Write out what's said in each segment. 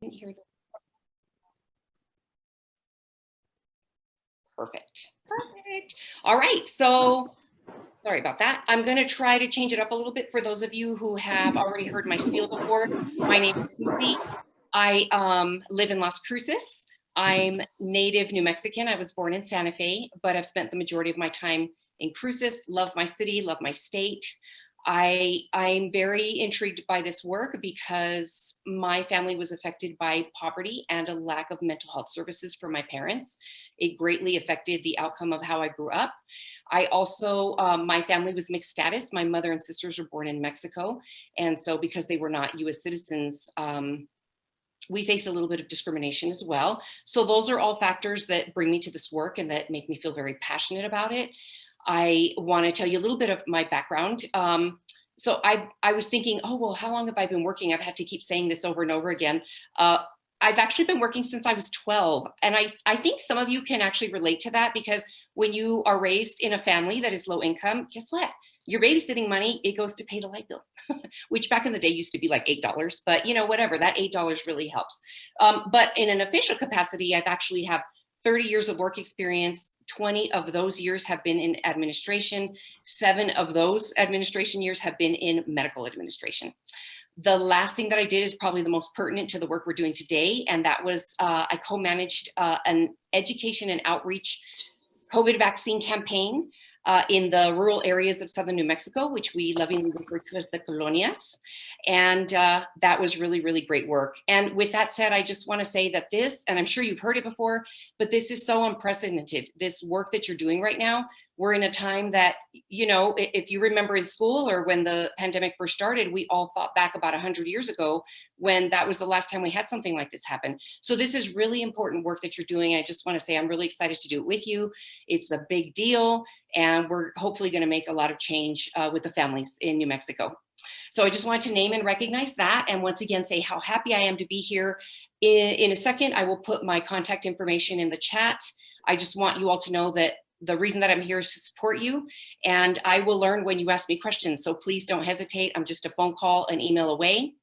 Didn't hear the... Perfect. Perfect. All right. So sorry about that. I'm going to try to change it up a little bit for those of you who have already heard my spiel before. My name is Susie. I live in Las Cruces. I'm native New Mexican. I was born in Santa Fe, but I've spent the majority of my time in Cruces. Love my city, love my state. I'm very intrigued by this work because my family was affected by poverty and a lack of mental health services for my parents. It greatly affected the outcome of how I grew up. I also, my family was mixed status. My mother and sisters were born in Mexico. And so because they were not US citizens, we faced a little bit of discrimination as well. So those are all factors that bring me to this work and that make me feel very passionate about it. I want to tell you a little bit of my background. So I was thinking, oh, well, how long have I been working? I've had to keep saying this over and over again. I've actually been working since I was 12. And I think some of you can actually relate to that because when you are raised in a family that is low income, guess what? Your babysitting money, it goes to pay the light bill, which back in the day used to be like $8, but you know, whatever, that $8 really helps. But in an official capacity, I've actually have 30 years of work experience. 20 of those years have been in administration. 7 of those administration years have been in medical administration. The last thing that I did is probably the most pertinent to the work we're doing today. And that was I co-managed an education and outreach COVID vaccine campaign in the rural areas of southern New Mexico, which we lovingly refer to as the colonias. And that was really, really great work. And with that said, I just want to say that this, and I'm sure you've heard it before, but this is so unprecedented. This work that you're doing right now, we're in a time that, you know, if you remember in school or when the pandemic first started, we all thought back about 100 years ago when that was the last time we had something like this happen. So this is really important work that you're doing. I just want to say I'm really excited to do it with you. It's a big deal. And we're hopefully going to make a lot of change with the families in New Mexico. So I just wanted to name and recognize that. And once again, say how happy I am to be here. In a second, I will put my contact information in the chat. I just want you all to know that the reason that I'm here is to support you. And I will learn when you ask me questions. So please don't hesitate. I'm just a phone call, an email away.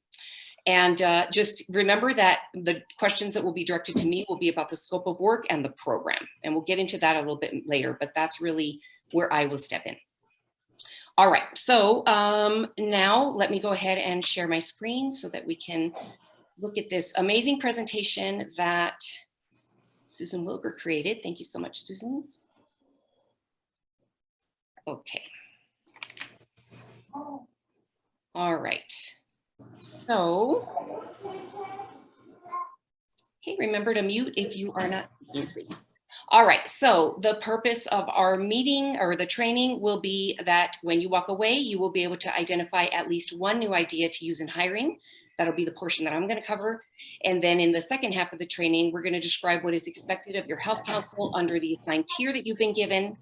And just remember that the questions that will be directed to me will be about the scope of work and the program. And we'll get into that a little bit later, but that's really where I will step in. All right, so now let me go ahead and share my screen so that we can look at this amazing presentation that Susan Wilger created. Thank you so much, Susan. Okay. All right. So, okay, remember to mute if you are not speaking, please. All right, so the purpose of our meeting or the training will be that when you walk away, you will be able to identify at least one new idea to use in hiring. That'll be the portion that I'm going to cover. And then in the second half of the training, we're going to describe what is expected of your health counsel under the assigned tier that you've been given.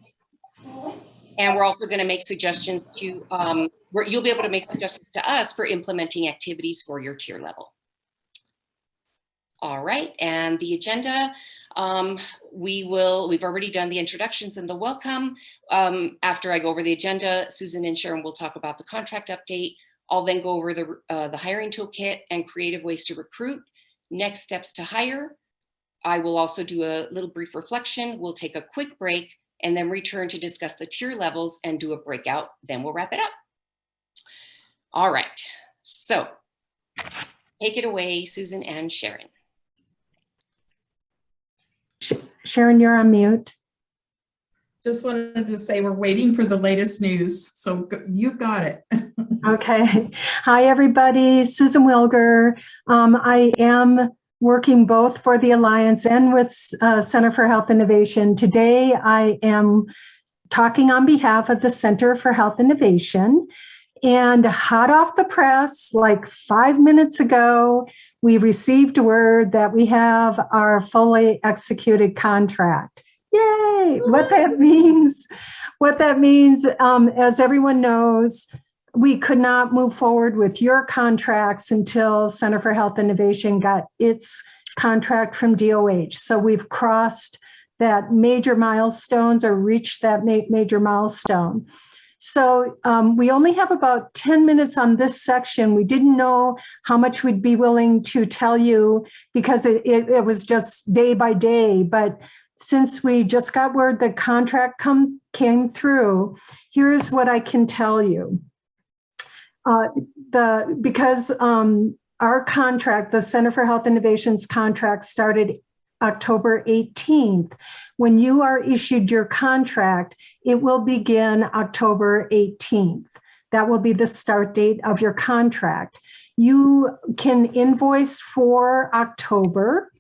And we're also going to make suggestions to, where you'll be able to make suggestions to us for implementing activities for your tier level. All right, and the agenda, we've already done the introductions and the welcome. After I go over the agenda, Susan and Sharon will talk about the contract update. I'll then go over the hiring toolkit and creative ways to recruit, next steps to hire. I will also do a little brief reflection. We'll take a quick break and then return to discuss the tier levels and do a breakout. Then we'll wrap it up. All right, so take it away, Susan and Sharon. Sharon, you're on mute. Just wanted to say we're waiting for the latest news, so you've got it. Okay. Hi, everybody. Susan Wilger. I am working both for the Alliance and with Center for Health Innovation. Today, I am talking on behalf of the Center for Health Innovation. And hot off the press, like 5 minutes ago, we received word that we have our fully executed contract. Yay! What that means, as everyone knows, we could not move forward with your contracts until Center for Health Innovation got its contract from DOH. So we've crossed that major milestones or reached that major milestone. So we only have about 10 minutes on this section. We didn't know how much we'd be willing to tell you because it was just day by day. But since we just got word the contract came through, here's what I can tell you. Because our contract, the Center for Health Innovation's contract, started October 18th. When you are issued your contract, it will begin October 18th. That will be the start date of your contract. You can invoice for October,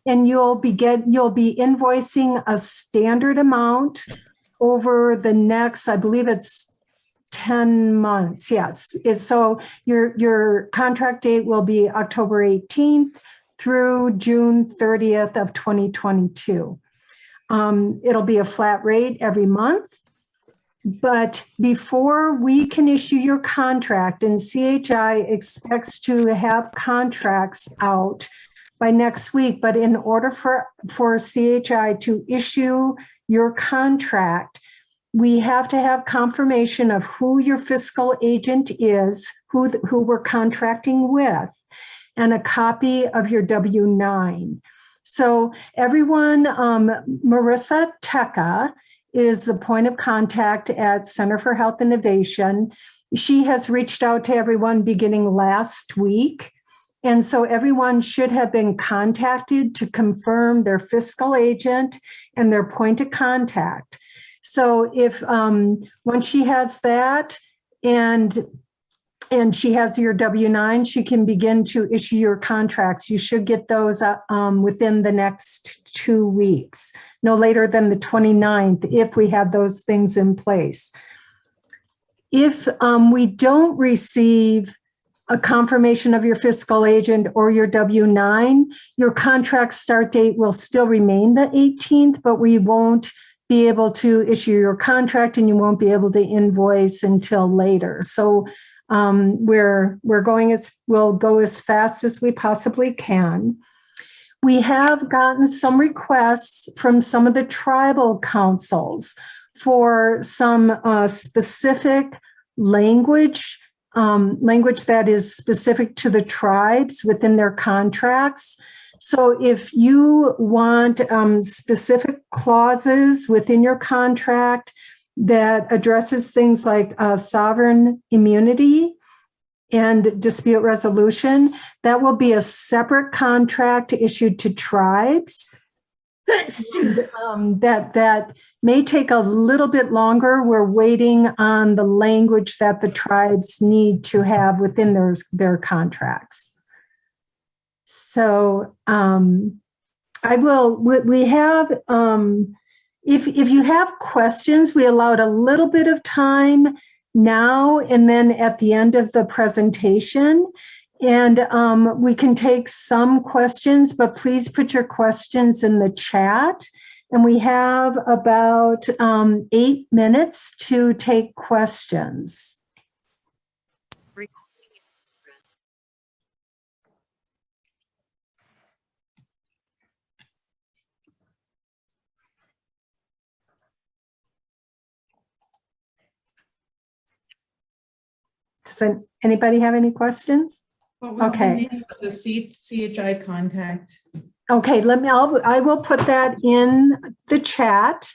and you'll be invoicing a standard amount over the next, I believe it's 10 months. Yes. So your contract date will be October 18th through June 30th of 2022. It'll be a flat rate every month. But before we can issue your contract, and CHI expects to have contracts out by next week, but in order for CHI to issue your contract, we have to have confirmation of who your fiscal agent is, who we're contracting with, and a copy of your W-9. So everyone, Marissa Tecca is the point of contact at Center for Health Innovation. She has reached out to everyone beginning last week. And so everyone should have been contacted to confirm their fiscal agent and their point of contact. So if once she has that and she has your W-9, she can begin to issue your contracts. You should get those within the next 2 weeks, no later than the 29th, if we have those things in place. If we don't receive a confirmation of your fiscal agent or your W-9, your contract start date will still remain the 18th, but we won't be able to issue your contract and you won't be able to invoice until later. So we'll go as fast as we possibly can. We have gotten some requests from some of the tribal councils for some specific language that is specific to the tribes within their contracts. So if you want specific clauses within your contract that addresses things like sovereign immunity and dispute resolution, that will be a separate contract issued to tribes. That may take a little bit longer. We're waiting on the language that the tribes need to have within their contracts. So we have, if you have questions, we allowed a little bit of time now and then at the end of the presentation. And we can take some questions, but please put your questions in the chat. And we have about 8 minutes to take questions. Does anybody have any questions? What was the name of the CHI contact? Okay, I will put that in the chat,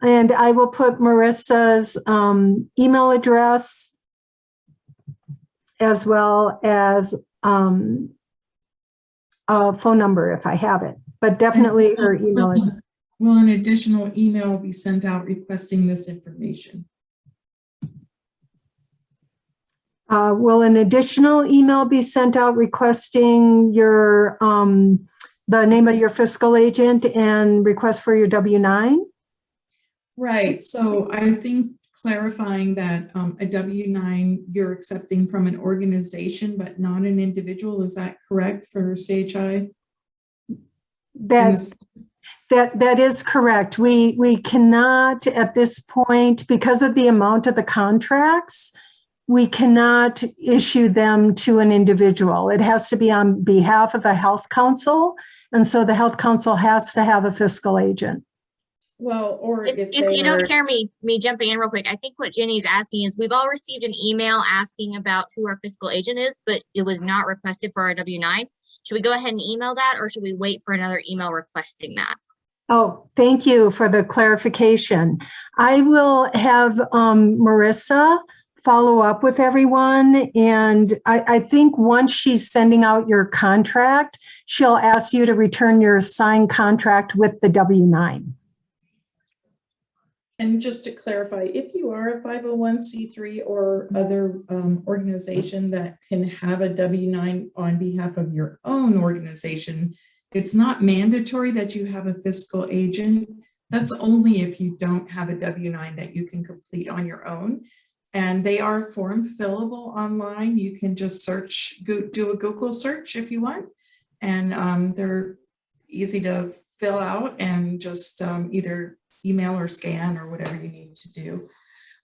and I will put Marissa's email address as well as a phone number if I have it, but definitely her email address. Will an additional email be sent out requesting this information? Will an additional email be sent out requesting your the name of your fiscal agent and request for your W-9? Right. So I think clarifying that a W-9 you're accepting from an organization but not an individual, is that correct for CHI? That is correct. We cannot at this point, because of the amount of the contracts, we cannot issue them to an individual. It has to be on behalf of a health council. And so the health council has to have a fiscal agent. Well, or If, if if they you are, don't care me jumping in real quick, I think what Jenny's asking is we've all received an email asking about who our fiscal agent is, but it was not requested for our W-9. Should we go ahead and email that, or should we wait for another email requesting that? Oh, thank you for the clarification. I will have Marissa follow up with everyone. And I think once she's sending out your contract, she'll ask you to return your signed contract with the W-9. and just to clarify, if you are a 501c3 or other organization that can have a W-9 on behalf of your own organization, it's not mandatory that you have a fiscal agent. That's only if you don't have a W-9 that you can complete on your own. And they are form fillable online. You can just search, do a Google search if you want. And they're easy to fill out and just either email or scan or whatever you need to do.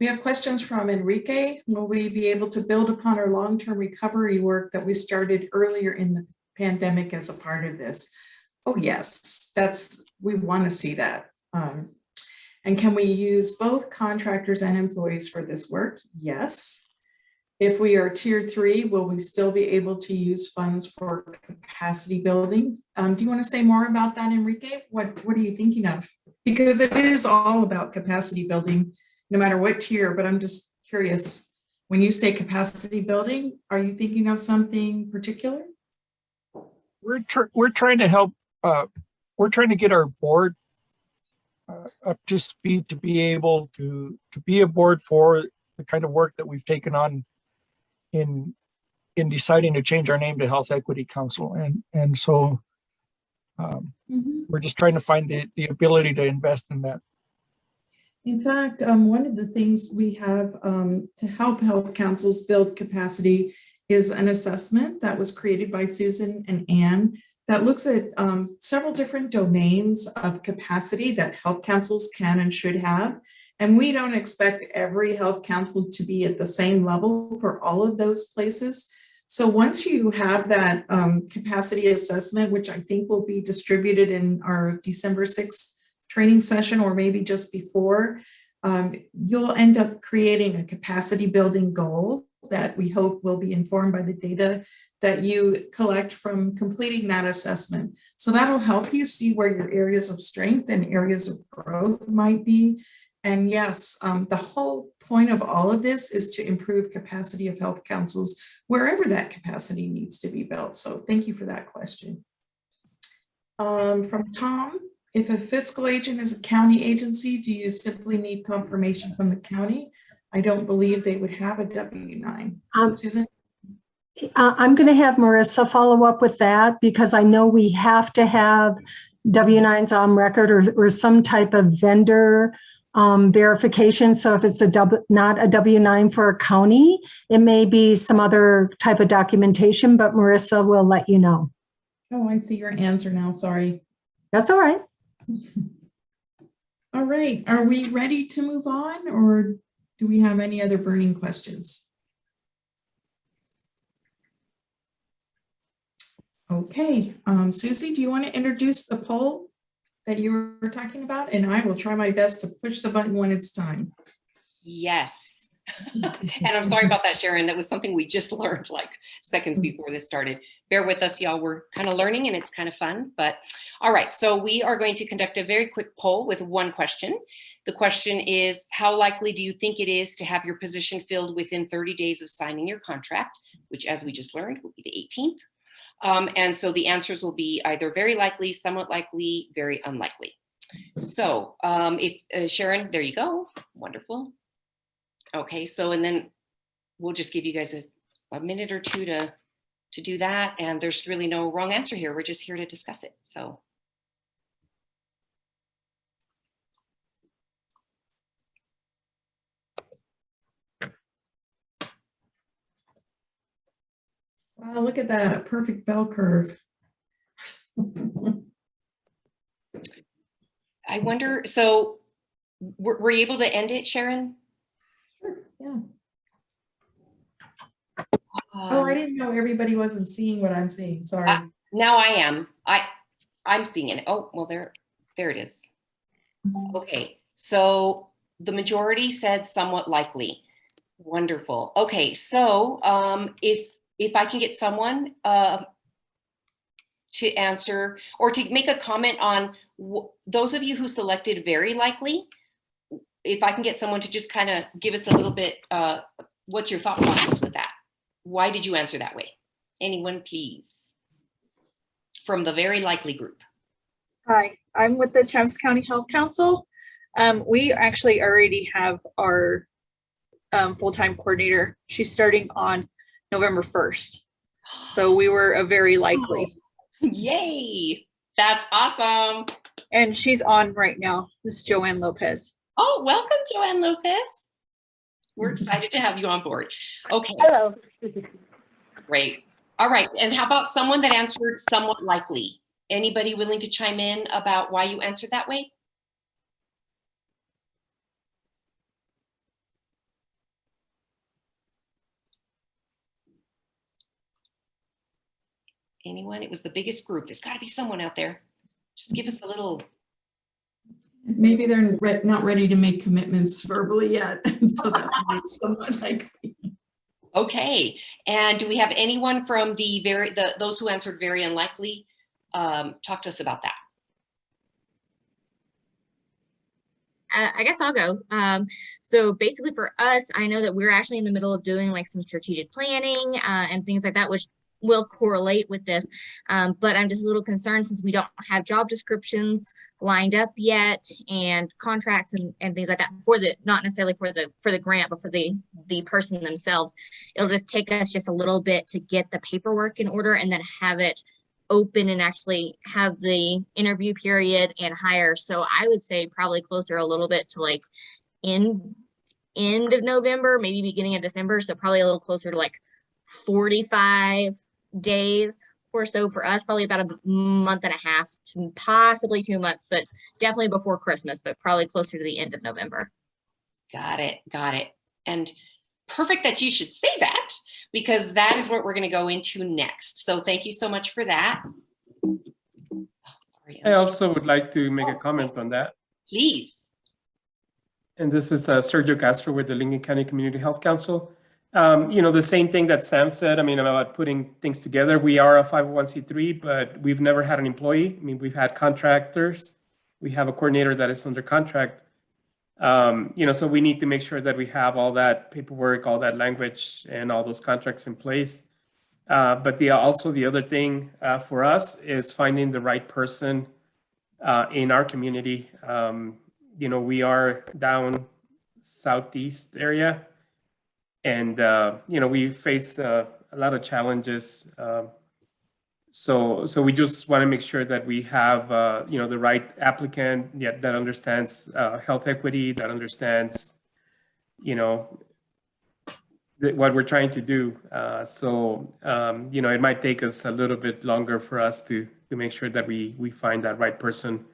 We have questions from Enrique. Will we be able to build upon our long-term recovery work that we started earlier in the pandemic as a part of this? Oh yes, we want to see that. And can we use both contractors and employees for this work? Yes. If we are tier 3, will we still be able to use funds for capacity building? Do you want to say more about that, Enrique? What are you thinking of? Because it is all about capacity building, no matter what tier, but I'm just curious, when you say capacity building, are you thinking of something particular? We're trying to help, we're trying to get our board up to speed to be able to be a board for the kind of work that we've taken on in deciding to change our name to Health Equity Council. And so we're just trying to find the ability to invest in that. In fact, one of the things we have to help health councils build capacity is an assessment that was created by Susan and Anne that looks at several different domains of capacity that health councils can and should have. And we don't expect every health council to be at the same level for all of those places. So once you have that capacity assessment, which I think will be distributed in our December 6th training session, or maybe just before, you'll end up creating a capacity building goal that we hope will be informed by the data that you collect from completing that assessment. So that'll help you see where your areas of strength and areas of growth might be. And yes, the whole point of all of this is to improve capacity of health councils wherever that capacity needs to be built. So thank you for that question. From Tom, if a fiscal agent is a county agency, do you simply need confirmation from the county? I don't believe they would have a W-9. Susan? I'm going to have Marissa follow up with that because I know we have to have W-9s on record or some type of vendor verification. So if it's not a W-9 for a county, it may be some other type of documentation, but Marissa will let you know. Oh, I see your answer now. Sorry. That's all right. All right. Are we ready to move on, or do we have any other burning questions? Okay. Susie, do you want to introduce the poll that you were talking about? And I will try my best to push the button when it's time. Yes. And I'm sorry about that, Sharon. That was something we just learned like seconds before this started. Bear with us, y'all. We're kind of learning and it's kind of fun, but all right. So we are going to conduct a very quick poll with one question. The question is, how likely do you think it is to have your position filled within 30 days of signing your contract, which as we just learned will be the 18th. And so the answers will be either very likely, somewhat likely, very unlikely. So if Sharon, there you go. Wonderful. Okay, so and then we'll just give you guys a minute or two to do that. And there's really no wrong answer here. We're just here to discuss it. So. Wow, look at that, a perfect bell curve. I wonder, so were you able to end it, Sharon? Sure, yeah. Oh, I didn't know everybody wasn't seeing what I'm seeing, sorry. Now I am. I'm seeing it. Oh, well, there it is. Okay, so the majority said somewhat likely. Wonderful. Okay, so if I can get someone to answer or to make a comment on those of you who selected very likely, if I can get someone to just kind of give us a little bit, what's your thought process with that? Why did you answer that way? Anyone, please? From the very likely group. Hi, I'm with the Travis County Health Council. We actually already have our full-time coordinator. She's starting on November 1st. So we were a very likely. Yay, that's awesome. And she's on right now, Miss Joanne Lopez. Oh, welcome, Joanne Lopez. We're excited to have you on board. Okay. Hello. Great. All right. And how about someone that answered somewhat likely? Anybody willing to chime in about why you answered that way? Anyone? It was the biggest group. There's got to be someone out there. Just give us a little. Maybe they're not ready to make commitments verbally yet. And so that's why it's somewhat likely. Okay. And do we have anyone from those who answered very unlikely? Talk to us about that. I guess I'll go. So basically for us, I know that we're actually in the middle of doing like some strategic planning and things like that, which will correlate with this. But I'm just a little concerned since we don't have job descriptions lined up yet and contracts and things like that for the, not necessarily for the grant, but for the person themselves. It'll just take us just a little bit to get the paperwork in order and then have it open and actually have the interview period and hire. So I would say probably closer a little bit to like end of November, maybe beginning of December. So probably a little closer to like 45 days or so for us, probably about a month and a half to possibly 2 months, but definitely before Christmas, but probably closer to the end of November. Got it. Got it. And perfect that you should say that, because that is what we're going to go into next. So thank you so much for that. Oh, sorry, I also would like to make a comment on that. Please. And this is Sergio Castro with the Lincoln County Community Health Council. The same thing that Sam said, about putting things together. We are a 501c3, but we've never had an employee. We've had contractors. We have a coordinator that is under contract. So we need to make sure that we have all that paperwork, all that language, and all those contracts in place. But also the other thing for us is finding the right person in our community. We are down southeast area, and we face a lot of challenges. So we just want to make sure that we have the right applicant that understands health equity, that understands what we're trying to do. It might take us a little bit longer for us to make sure that we find that right person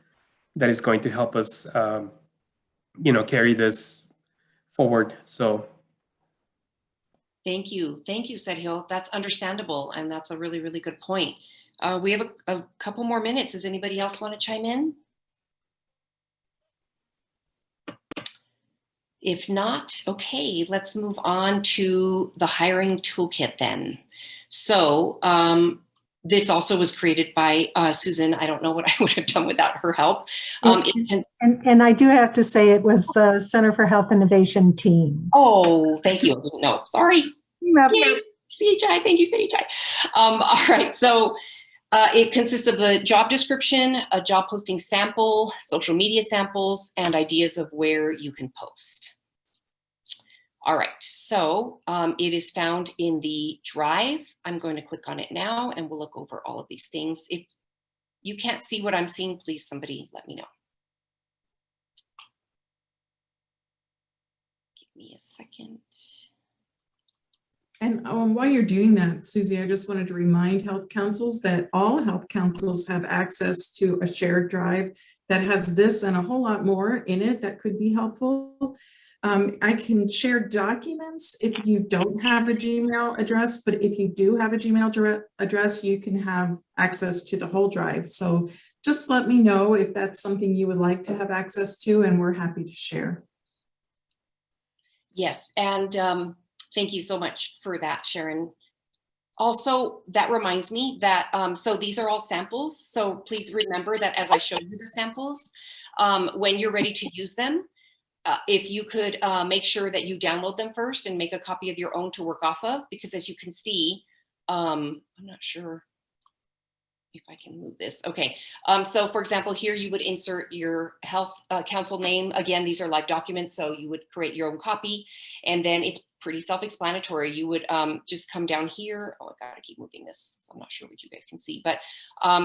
that is going to help us carry this forward. So Thank you, Sergio. That's understandable, and that's a really, really good point. We have a couple more minutes. Does anybody else want to chime in? If not, okay, let's move on to the hiring toolkit then. So this also was created by Susan. I don't know what I would have done without her help. And I do have to say it was the Center for Health Innovation team. Oh, thank you. No, sorry. Yay, CHI, thank you, CHI. All right, so it consists of a job description, a job posting sample, social media samples, and ideas of where you can post. All right, so it is found in the Drive. I'm going to click on it now and we'll look over all of these things. If you can't see what I'm seeing, please somebody let me know. Give me a second. And while you're doing that, Susie, I just wanted to remind health councils that all health councils have access to a shared drive that has this and a whole lot more in it that could be helpful. I can share documents if you don't have a Gmail address, but if you do have a Gmail address, you can have access to the whole drive. So just let me know if that's something you would like to have access to, and we're happy to share. Yes, and thank you so much for that, Sharon. Also, that reminds me that, so these are all samples. So please remember that as I show you the samples, when you're ready to use them, if you could make sure that you download them first and make a copy of your own to work off of, because as you can see, I'm not sure if I can move this. Okay, so for example, here you would insert your health council name. Again, these are live documents, so you would create your own copy, and then it's pretty self-explanatory. You would just come down here. Oh, I gotta keep moving this, so I'm not sure what you guys can see, but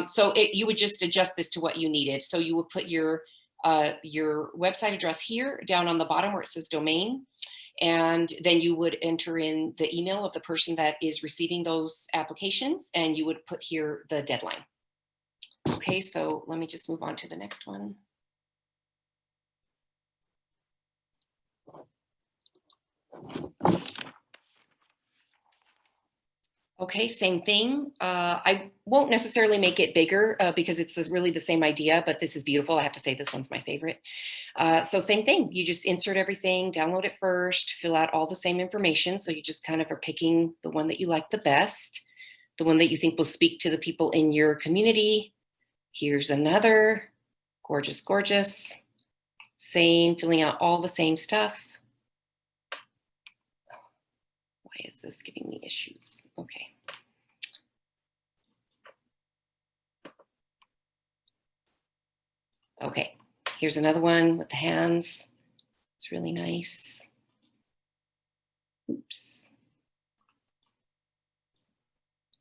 so you would just adjust this to what you needed. So you would put your website address here down on the bottom where it says domain. And then you would enter in the email of the person that is receiving those applications, and you would put here the deadline. Okay, so let me just move on to the next one. Okay, same thing. I won't necessarily make it bigger because it's really the same idea, but this is beautiful. I have to say this one's my favorite. So same thing, you just insert everything, download it first, fill out all the same information. So you just kind of are picking the one that you like the best, the one that you think will speak to the people in your community. Here's another, gorgeous, gorgeous. Same, filling out all the same stuff. Why is this giving me issues? Okay. Okay, here's another one with the hands. It's really nice. Oops.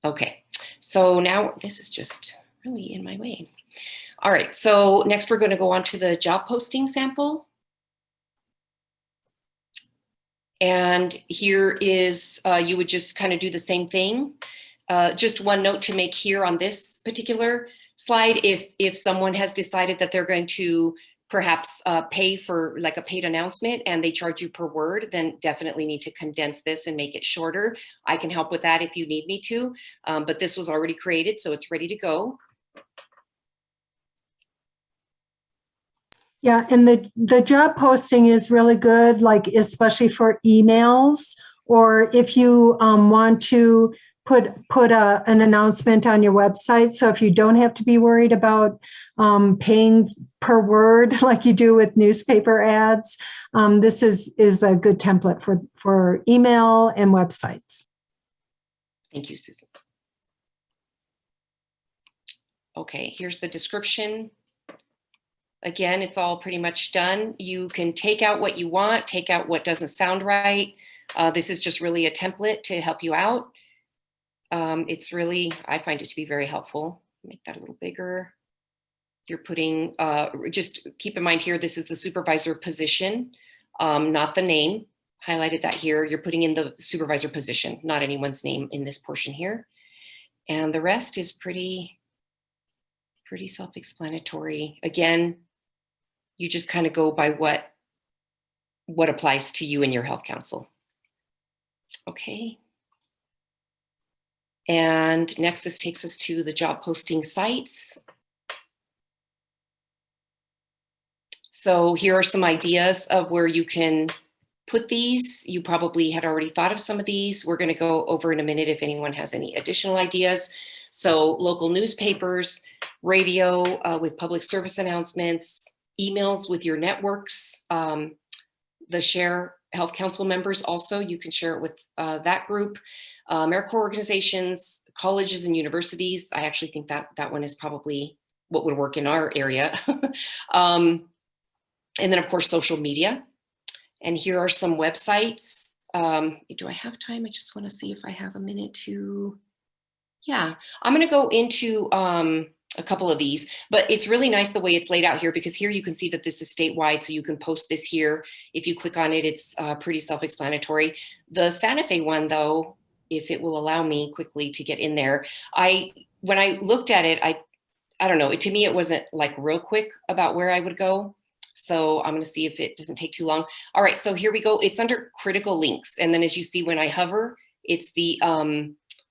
Okay, so now this is just really in my way. All right, so next we're going to go on to the job posting sample. And here is, you would just kind of do the same thing. Just one note to make here on this particular slide, if someone has decided that they're going to perhaps pay for like a paid announcement and they charge you per word, then definitely need to condense this and make it shorter. I can help with that if you need me to, but this was already created, so it's ready to go. Yeah, and the job posting is really good, like especially for emails, or if you want to put an announcement on your website. So if you don't have to be worried about paying per word like you do with newspaper ads, this is a good template for email and websites. Thank you, Susan. Okay, here's the description. Again, it's all pretty much done. You can take out what you want, take out what doesn't sound right. This is just really a template to help you out. It's really, I find it to be very helpful. Make that a little bigger. You're putting, just keep in mind here, this is the supervisor position, not the name. Highlighted that here. You're putting in the supervisor position, not anyone's name in this portion here. And the rest is pretty self-explanatory. Again, you just kind of go by what applies to you and your health council. Okay. And next, this takes us to the job posting sites. So here are some ideas of where you can put these. You probably had already thought of some of these. We're going to go over in a minute if anyone has any additional ideas. So local newspapers, radio with public service announcements, emails with your networks, the Share Health Council members also, you can share it with that group, AmeriCorps organizations, colleges and universities. I actually think that one is probably what would work in our area. And then of course, social media. And here are some websites. Do I have time? I just want to see if I have a minute to, yeah, I'm going to go into a couple of these, but it's really nice the way it's laid out here, because here you can see that this is statewide, so you can post this here. If you click on it, it's pretty self-explanatory. The Santa Fe one, though, if it will allow me quickly to get in there, when I looked at it, I don't know, to me it wasn't like real quick about where I would go. So I'm going to see if it doesn't take too long. All right, so here we go. It's under critical links. And then as you see, when I hover, it's the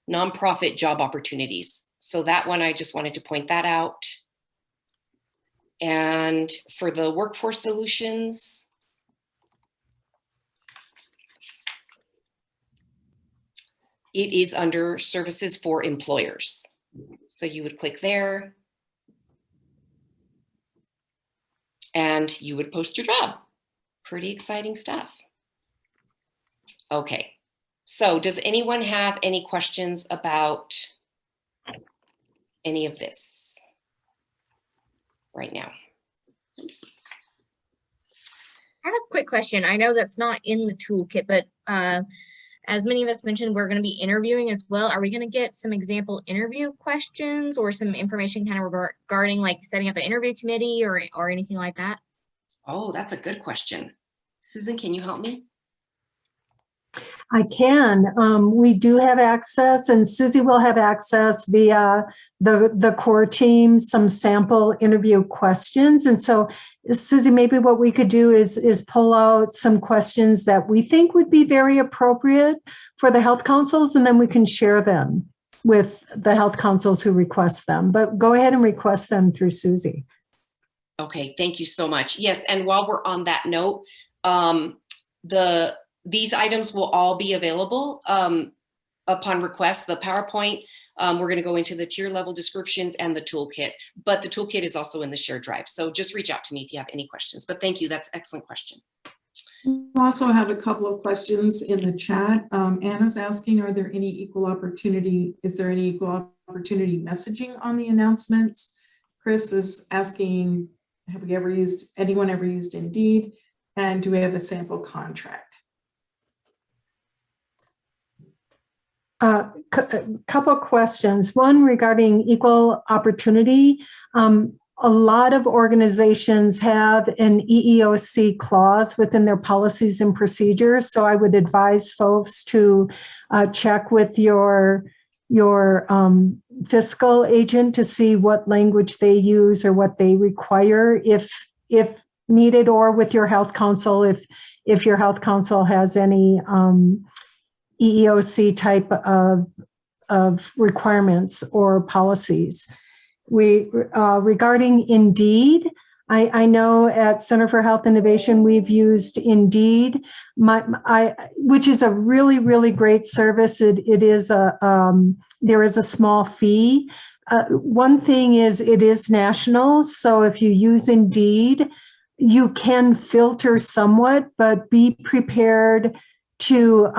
nonprofit job opportunities. So that one, I just wanted to point that out. And for the workforce solutions, it is under services for employers. So you would click there and you would post your job. Pretty exciting stuff. Okay, so does anyone have any questions about any of this right now? I have a quick question. I know that's not in the toolkit, but as many of us mentioned, we're going to be interviewing as well. Are we going to get some example interview questions or some information kind of regarding like setting up an interview committee or anything like that? Oh, that's a good question. Susan, can you help me? I can. We do have access, and Susie will have access via the core team, some sample interview questions. And so, Susie, maybe what we could do is pull out some questions that we think would be very appropriate for the health councils, and then we can share them with the health councils who request them. But go ahead and request them through Susie. Okay, thank you so much. Yes, and while we're on that note, these items will all be available upon request. The PowerPoint, we're going to go into the tier level descriptions and the toolkit, but the toolkit is also in the shared drive. So just reach out to me if you have any questions, but thank you. That's an excellent question. We also have a couple of questions in the chat. Anna's asking, is there any equal opportunity messaging on the announcements? Chris is asking, have anyone ever used Indeed? And do we have a sample contract? Couple questions. One regarding equal opportunity. A lot of organizations have an EEOC clause within their policies and procedures. So I would advise folks to check with your fiscal agent to see what language they use or what they require if needed, or with your health council if your health council has any EEOC type of requirements or policies. Regarding Indeed, I know at Center for Health Innovation we've used Indeed, which is a really, really great service. It is there is a small fee. One thing is it is national, so if you use Indeed, you can filter somewhat, but be prepared to,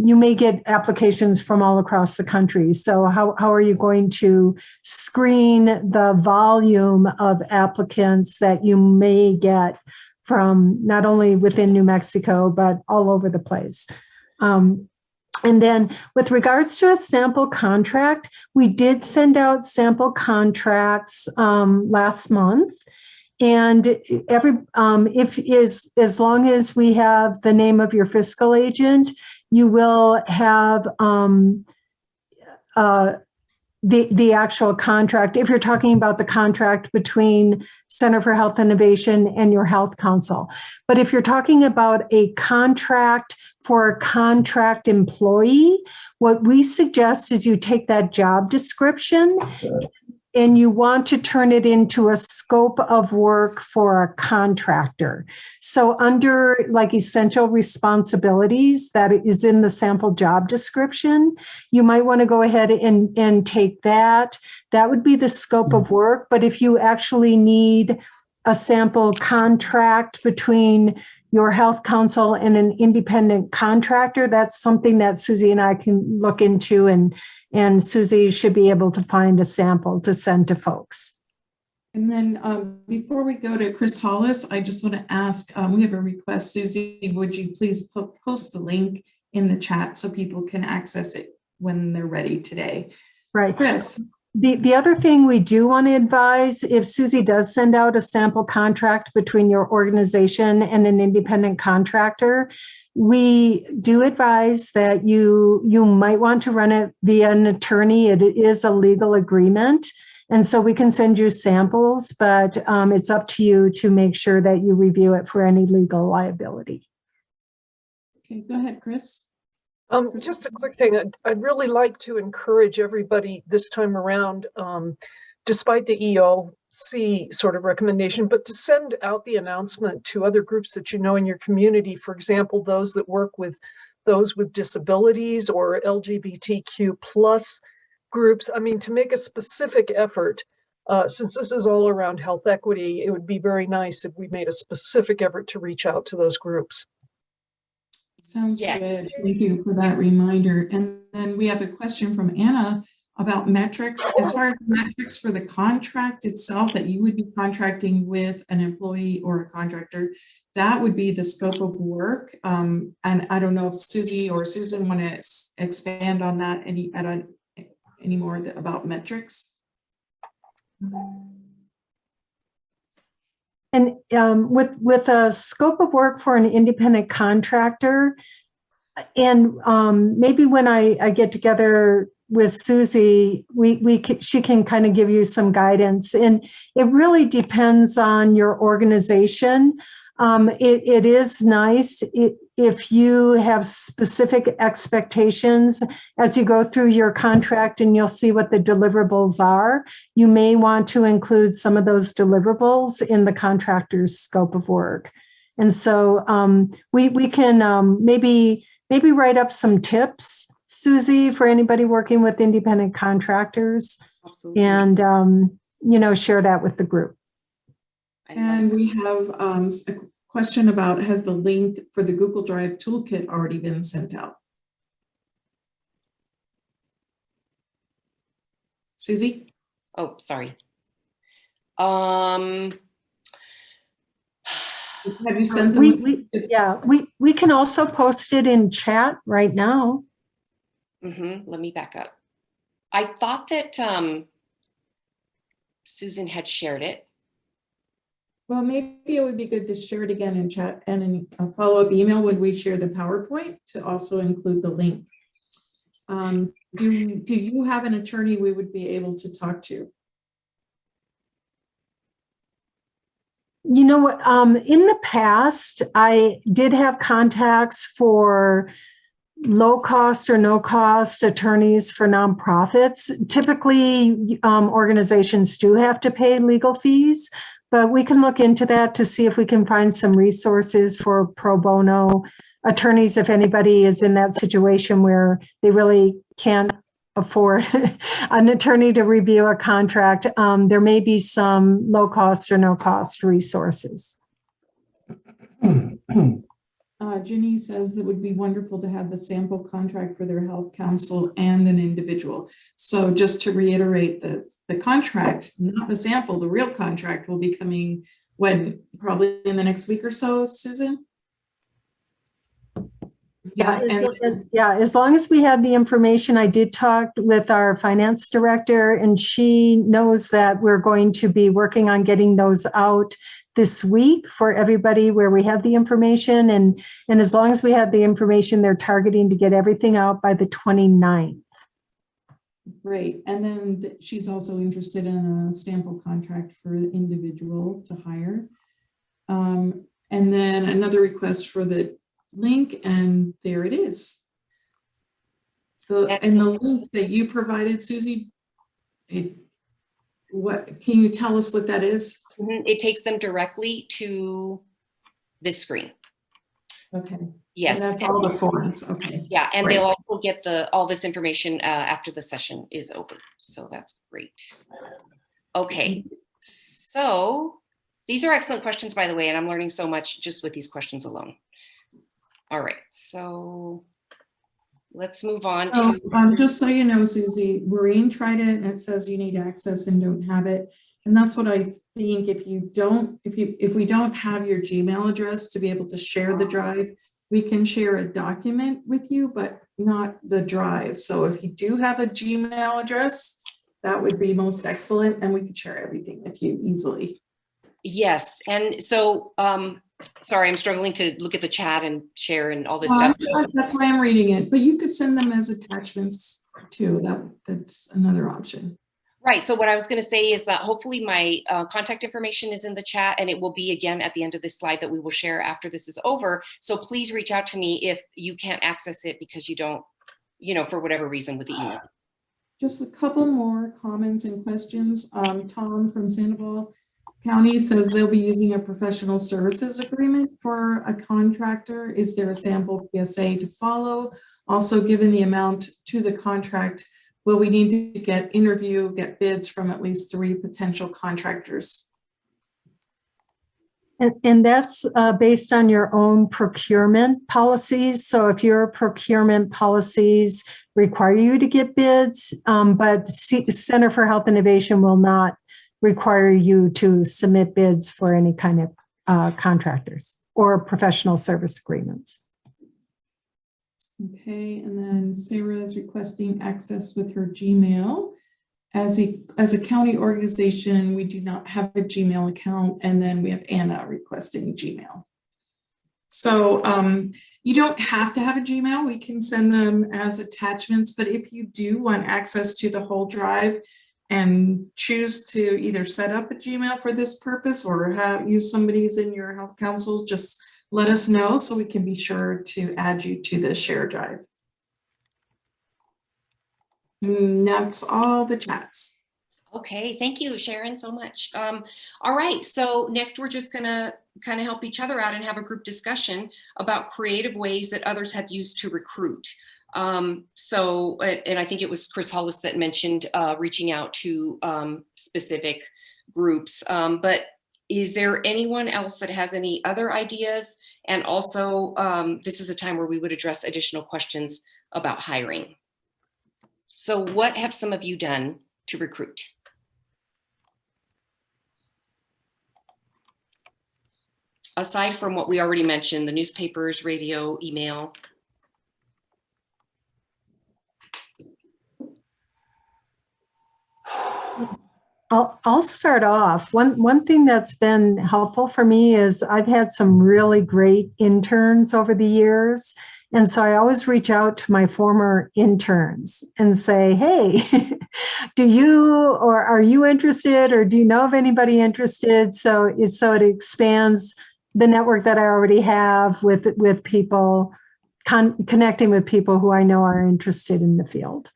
you may get applications from all across the country. So how are you going to screen the volume of applicants that you may get from not only within New Mexico, but all over the place? And then with regards to a sample contract, we did send out sample contracts last month. And as long as we have the name of your fiscal agent, you will have the actual contract. If you're talking about the contract between Center for Health Innovation and your health council, but if you're talking about a contract for a contract employee, what we suggest is you take that job description and you want to turn it into a scope of work for a contractor. So under like essential responsibilities that is in the sample job description, you might want to go ahead and take that. That would be the scope of work. But if you actually need a sample contract between your health council and an independent contractor, that's something that Susie and I can look into, and Susie should be able to find a sample to send to folks. And then before we go to Chris Hollis, I just want to ask, we have a request. Susie, would you please post the link in the chat so people can access it when they're ready today? Right. Chris. The other thing we do want to advise, if Susie does send out a sample contract between your organization and an independent contractor, we do advise that you might want to run it via an attorney. It is a legal agreement. And so we can send you samples, but it's up to you to make sure that you review it for any legal liability. Okay, go ahead, Chris. Just a quick thing. I'd really like to encourage everybody this time around, despite the EOC sort of recommendation, but to send out the announcement to other groups that you know in your community. For example, those that work with those with disabilities or LGBTQ plus groups. I mean, to make a specific effort, since this is all around health equity, it would be very nice if we made a specific effort to reach out to those groups. Sounds Yes. good. Thank you for that reminder. And then we have a question from Anna about metrics. As far as metrics for the contract itself, that you would be contracting with an employee or a contractor, that would be the scope of work. And I don't know if Susie or Susan want to expand on that any more about metrics. And with a scope of work for an independent contractor, and maybe when I get together with Susie, she can kind of give you some guidance. And it really depends on your organization. It is nice if you have specific expectations as you go through your contract, and you'll see what the deliverables are. You may want to include some of those deliverables in the contractor's scope of work. And so we can maybe write up some tips, Susie, for anybody working with independent contractors. Absolutely. And share that with the group. And we have a question about, has the link for the Google Drive toolkit already been sent out? Susie? Oh, sorry. Have you sent them? We can also post it in chat right now. Let me back up. I thought that Susan had shared it. Well, maybe it would be good to share it again in chat, and in a follow-up email when we share the PowerPoint to also include the link. Do you have an attorney we would be able to talk to? You know what, in the past, I did have contacts for low cost or no cost attorneys for nonprofits. Typically, organizations do have to pay legal fees, but we can look into that to see if we can find some resources for pro bono attorneys if anybody is in that situation where they really can't afford an attorney to review a contract. There may be some low cost or no cost resources. Ginny says that would be wonderful to have the sample contract for their health council and an individual. So just to reiterate, the contract, not the sample, the real contract will be coming when? Probably in the next week or so, Susan? Yeah, as long as we have the information. I did talk with our finance director, and she knows that we're going to be working on getting those out this week for everybody where we have the information. And as long as we have the information, they're targeting to get everything out by the 29th. Great. And then she's also interested in a sample contract for the individual to hire. And then another request for the link, and there it is. And the link that you provided, Susie, what can you tell us what that is? It takes them directly to this screen. Okay. Yes. And that's all the forms. Okay. Yeah, and Great. they'll also get all this information after the session is over. So that's great. Okay, so these are excellent questions, by the way, and I'm learning so much just with these questions alone. All right, so let's move on to. Just so you know, Susie, Maureen tried it and it says you need access and don't have it. And that's what I think. If we don't have your Gmail address to be able to share the drive, we can share a document with you, but not the drive. So if you do have a Gmail address, that would be most excellent, and we could share everything with you easily. Yes, and so, sorry, I'm struggling to look at the chat and share and all this stuff. That's why I'm reading it, but you could send them as attachments too. That's another option. Right. So what I was going to say is that hopefully my contact information is in the chat, and it will be again at the end of this slide that we will share after this is over. So please reach out to me if you can't access it because you don't, for whatever reason with the email. Just a couple more comments and questions. Tom from Sandoval County says they'll be using a professional services agreement for a contractor. Is there a sample PSA to follow? Also, given the amount to the contract, will we need to get bids from at least 3 potential contractors? And that's based on your own procurement policies. So if your procurement policies require you to get bids, but Center for Health Innovation will not require you to submit bids for any kind of contractors or professional service agreements. Okay, and then Sarah is requesting access with her Gmail. As a county organization, we do not have a Gmail account, and then we have Anna requesting Gmail. So you don't have to have a Gmail. We can send them as attachments, but if you do want access to the whole drive and choose to either set up a Gmail for this purpose or use somebody's in your health council, just let us know so we can be sure to add you to the share drive. And that's all the chats. Okay, thank you, Sharon, so much. All right, so next we're just gonna kind of help each other out and have a group discussion about creative ways that others have used to recruit. And I think it was Chris Hollis that mentioned reaching out to specific groups, but is there anyone else that has any other ideas? And also, this is a time where we would address additional questions about hiring. So what have some of you done to recruit? Aside from what we already mentioned, the newspapers, radio, email. I'll start off. One thing that's been helpful for me is I've had some really great interns over the years. And so I always reach out to my former interns and say, hey, are you interested, or do you know of anybody interested? So it expands the network that I already have with people, connecting with people who I know are interested in the field.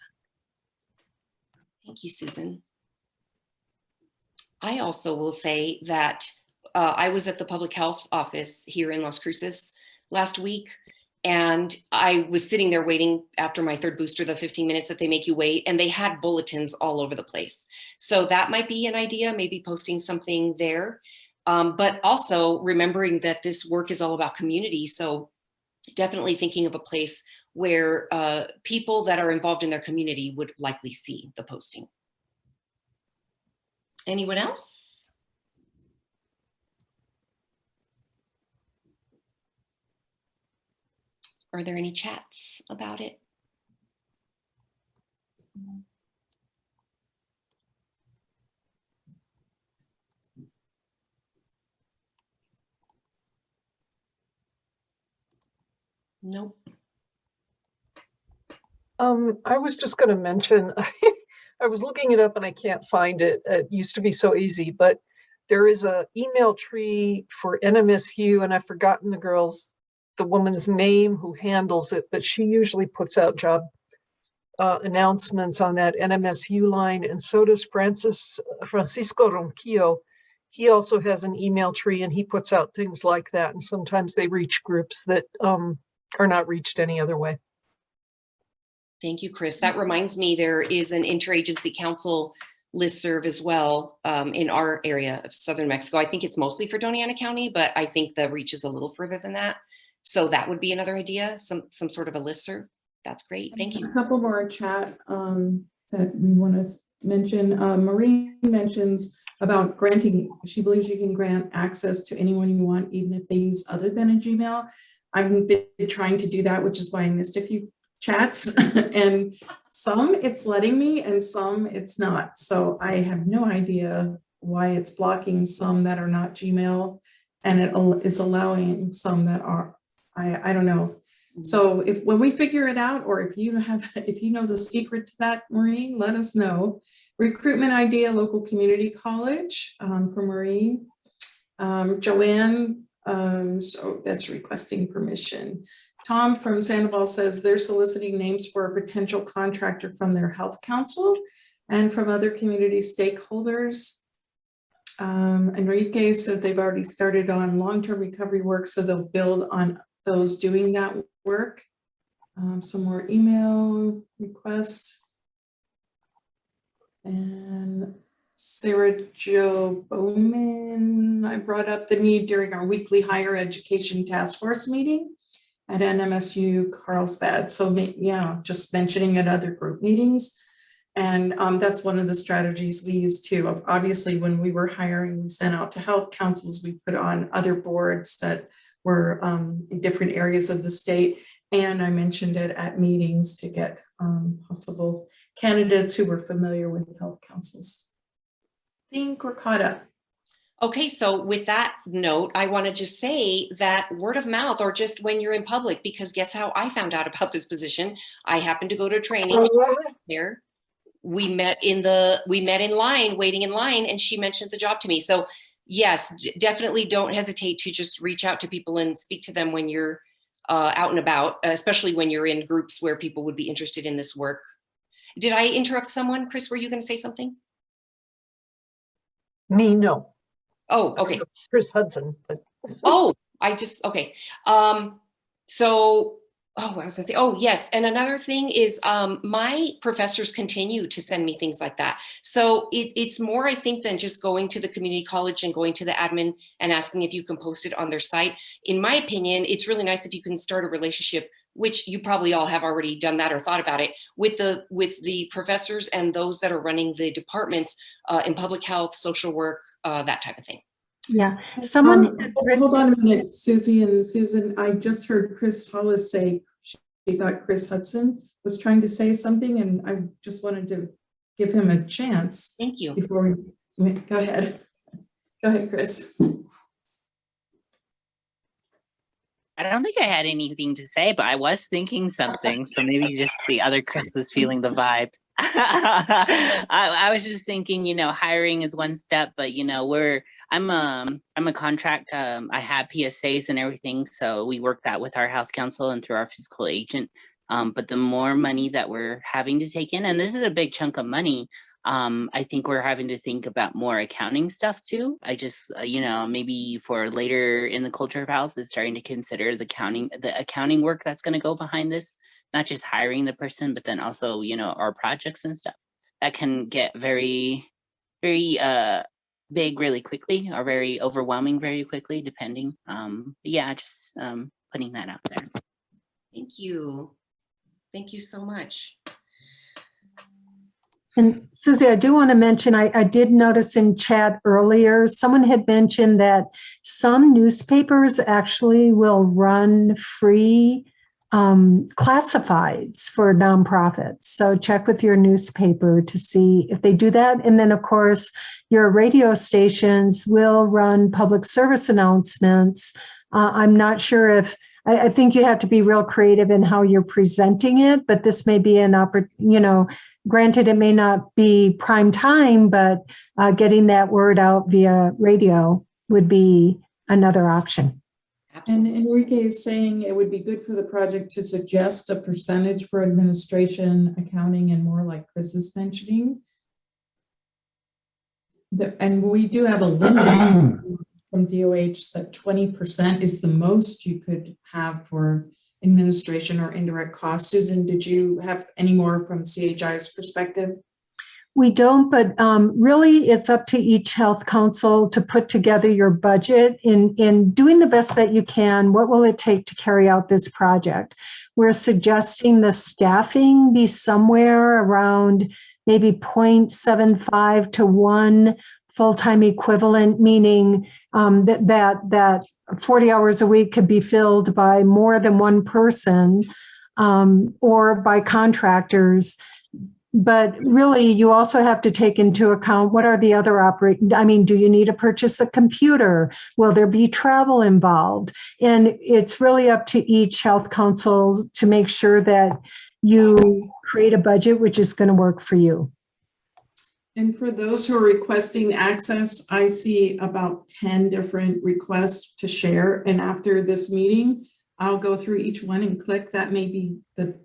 Thank you, Susan. I also will say that I was at the public health office here in Las Cruces last week, and I was sitting there waiting after my third booster, the 15 minutes that they make you wait, and they had bulletins all over the place. So that might be an idea, maybe posting something there. But also remembering that this work is all about community. So definitely thinking of a place where people that are involved in their community would likely see the posting. Anyone else? Are there any chats about it? Nope. I was just going to mention, I was looking it up and I can't find it. It used to be so easy, but there is an email tree for NMSU, and I've forgotten the woman's name who handles it, but she usually puts out job announcements on that NMSU line, and so does Francisco Ronquillo. He also has an email tree, and he puts out things like that, and sometimes they reach groups that are not reached any other way. Thank you, Chris. That reminds me, there is an interagency council listserv as well in our area of Southern Mexico. I think it's mostly for Doña Ana County, but I think the reach is a little further than that. So that would be another idea, some sort of a listserv. That's great. Thank you. A couple more chat that we want to mention. Maureen mentions about granting, she believes you can grant access to anyone you want, even if they use other than a Gmail. I've been trying to do that, which is why I missed a few chats, and some it's letting me and some it's not. So I have no idea why it's blocking some that are not Gmail, and it is allowing some that are, I don't know. So when we figure it out, or if you know the secret to that, Maureen, let us know. Recruitment idea, local community college for Marie. Joanne, so that's requesting permission. Tom from Sandoval says they're soliciting names for a potential contractor from their health council and from other community stakeholders. Enrique said they've already started on long-term recovery work, so they'll build on those doing that work. Some more email requests. And Sarah Jo Bowman, I brought up the need during our weekly higher education task force meeting at NMSU Carlsbad. So yeah, just mentioning at other group meetings. And that's one of the strategies we use too. Obviously, when we were hiring, we sent out to health councils, we put on other boards that were in different areas of the state. And I mentioned it at meetings to get possible candidates who were familiar with health councils. I think we're caught up. Okay, so with that note, I want to just say that word of mouth, or just when you're in public, because guess how I found out about this position? I happened to go to training there. We met in line, waiting in line, and she mentioned the job to me. So yes, definitely don't hesitate to just reach out to people and speak to them when you're out and about, especially when you're in groups where people would be interested in this work. Did I interrupt someone? Chris, were you going to say something? Me, no. Oh, okay. Chris Hudson. But... Oh, okay. I was gonna say, oh yes. And another thing is my professors continue to send me things like that. So it's more, I think, than just going to the community college and going to the admin and asking if you can post it on their site. In my opinion, it's really nice if you can start a relationship, which you probably all have already done that or thought about it, with the professors and those that are running the departments in public health, social work, that type of thing. Yeah, someone hold on a minute, Susie and Susan. I just heard Chris Hollis say she thought Chris Hudson was trying to say something, and I just wanted to give him a chance. Thank you. Before we go ahead. Go ahead, Chris. I don't think I had anything to say, but I was thinking something. So maybe just the other Chris was feeling the vibes. I was just thinking, hiring is one step, but I'm a contract. I have PSAs and everything, so we work that with our health council and through our fiscal agent. But the more money that we're having to take in, and this is a big chunk of money, I think we're having to think about more accounting stuff too. I just, maybe for later in the culture of health is starting to consider the accounting work that's going to go behind this, not just hiring the person, but then also, our projects and stuff that can get very, very big really quickly, or very overwhelming very quickly, depending. Yeah, just putting that out there. Thank you. Thank you so much. And Susie, I do want to mention, I did notice in chat earlier, someone had mentioned that some newspapers actually will run free classifieds for nonprofits. So check with your newspaper to see if they do that. And then, of course, your radio stations will run public service announcements. I'm not sure if, I think you have to be real creative in how you're presenting it, but this may be an opportunity, granted, it may not be prime time, but getting that word out via radio would be another option. Absolutely. And Enrique is saying it would be good for the project to suggest a percentage for administration, accounting, and more like Chris is mentioning. And we do have a limit from DOH that 20% is the most you could have for administration or indirect costs. Susan, did you have any more from CHI's perspective? We don't, but really it's up to each health council to put together your budget in doing the best that you can. What will it take to carry out this project? We're suggesting the staffing be somewhere around maybe 0.75 to 1 full-time equivalent, meaning that 40 hours a week could be filled by more than one person or by contractors. But really, you also have to take into account what are the other do you need to purchase a computer? Will there be travel involved? And it's really up to each health council to make sure that you create a budget which is going to work for you. And for those who are requesting access, I see about 10 different requests to share. And after this meeting, I'll go through each one and click. That may be the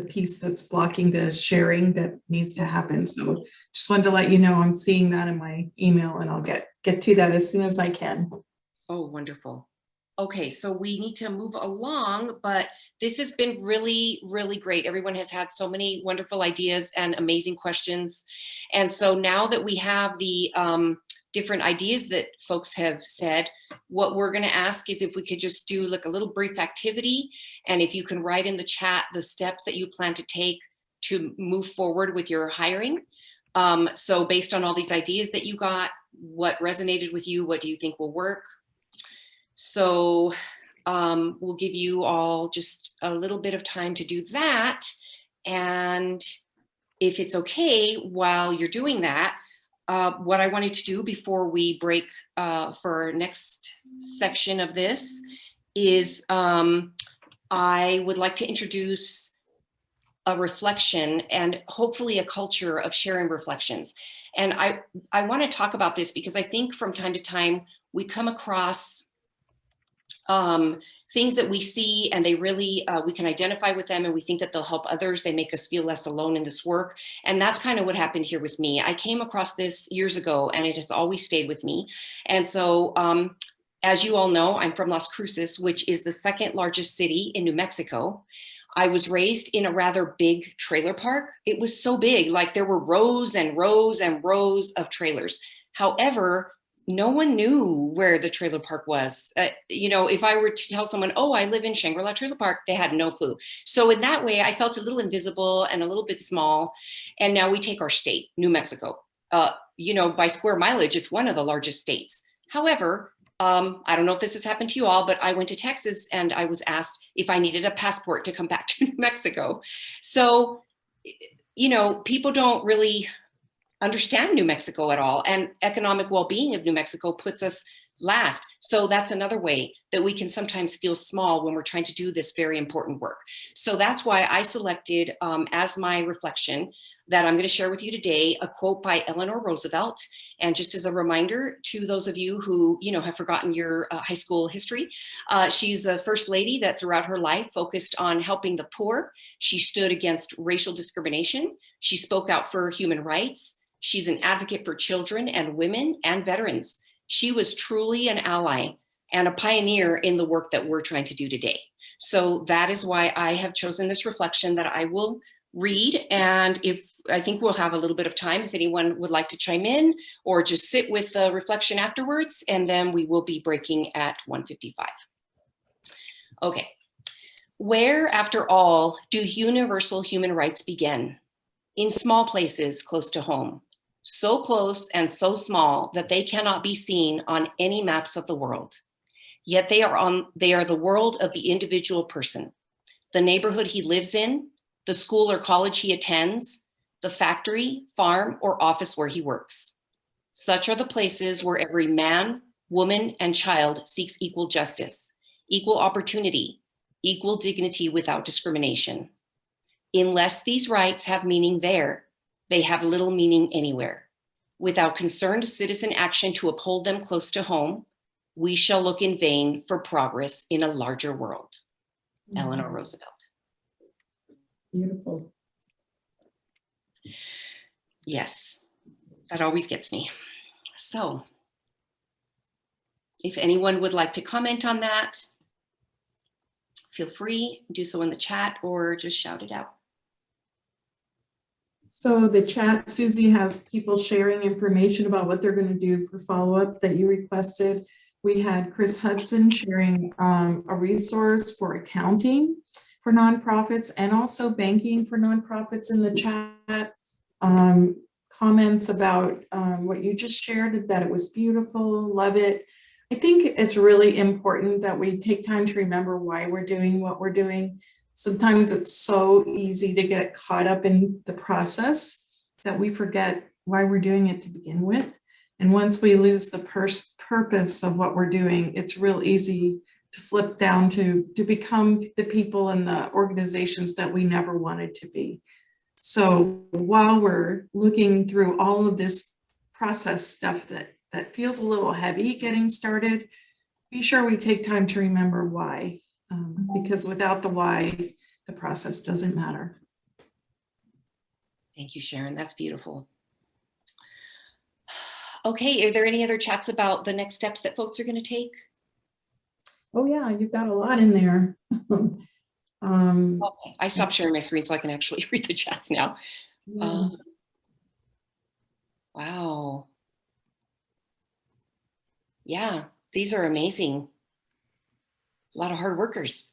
piece that's blocking the sharing that needs to happen. So just wanted to let you know I'm seeing that in my email, and I'll get to that as soon as I can. Oh, wonderful. Okay, so we need to move along, but this has been really, really great. Everyone has had so many wonderful ideas and amazing questions. And so now that we have the different ideas that folks have said, what we're going to ask is if we could just do like a little brief activity, and if you can write in the chat the steps that you plan to take to move forward with your hiring. So based on all these ideas that you got, what resonated with you? What do you think will work? So we'll give you all just a little bit of time to do that. And if it's okay, while you're doing that, what I wanted to do before we break for our next section of this is I would like to introduce a reflection and hopefully a culture of sharing reflections. And I want to talk about this because I think from time to time we come across things that we see and they really, we can identify with them and we think that they'll help others. They make us feel less alone in this work. And that's kind of what happened here with me. I came across this years ago and it has always stayed with me. And so, as you all know, I'm from Las Cruces, which is the second largest city in New Mexico. I was raised in a rather big trailer park. It was so big, like there were rows and rows and rows of trailers. However, no one knew where the trailer park was. You know, if I were to tell someone, oh, I live in Shangri-La Trailer Park, they had no clue. So in that way, I felt a little invisible and a little bit small. And now we take our state, New Mexico. You know, by square mileage, it's one of the largest states. However, I don't know if this has happened to you all, but I went to Texas and I was asked if I needed a passport to come back to New Mexico. So, you know, people don't really understand New Mexico at all, and economic well-being of New Mexico puts us last. So that's another way that we can sometimes feel small when we're trying to do this very important work. So that's why I selected as my reflection that I'm going to share with you today a quote by Eleanor Roosevelt. And just as a reminder to those of you who, you know, have forgotten your high school history, she's a first lady that throughout her life focused on helping the poor. She stood against racial discrimination. She spoke out for human rights. She's an advocate for children and women and veterans. She was truly an ally and a pioneer in the work that we're trying to do today. So that is why I have chosen this reflection that I will read. And if I think we'll have a little bit of time if anyone would like to chime in or just sit with the reflection afterwards, and then we will be breaking at 1:55. Okay. Where, after all, do universal human rights begin? In small places close to home. So close and so small that they cannot be seen on any maps of the world. Yet they are the world of the individual person, the neighborhood he lives in, the school or college he attends, the factory, farm, or office where he works. Such are the places where every man, woman, and child seeks equal justice, equal opportunity, equal dignity without discrimination. Unless these rights have meaning there, they have little meaning anywhere. Without concerned citizen action to uphold them close to home, we shall look in vain for progress in a larger world. Eleanor Roosevelt. Beautiful. Yes, that always gets me. So, if anyone would like to comment on that, feel free, do so in the chat or just shout it out. So the chat, Susie has people sharing information about what they're going to do for follow-up that you requested. We had Chris Hudson sharing a resource for accounting for nonprofits and also banking for nonprofits in the chat. Comments about what you just shared, that it was beautiful, love it. I think it's really important that we take time to remember why we're doing what we're doing. Sometimes it's so easy to get caught up in the process that we forget why we're doing it to begin with. And once we lose the purpose of what we're doing, it's real easy to slip down to become the people and the organizations that we never wanted to be. So while we're looking through all of this process stuff that feels a little heavy getting started, be sure we take time to remember why, because without the why, the process doesn't matter. Thank you, Sharon. That's beautiful. Okay, are there any other chats about the next steps that folks are going to take? Oh yeah, you've got a lot in there. Okay, I stopped sharing my screen so I can actually read the chats now. Yeah. Wow. Yeah, these are amazing. A lot of hard workers.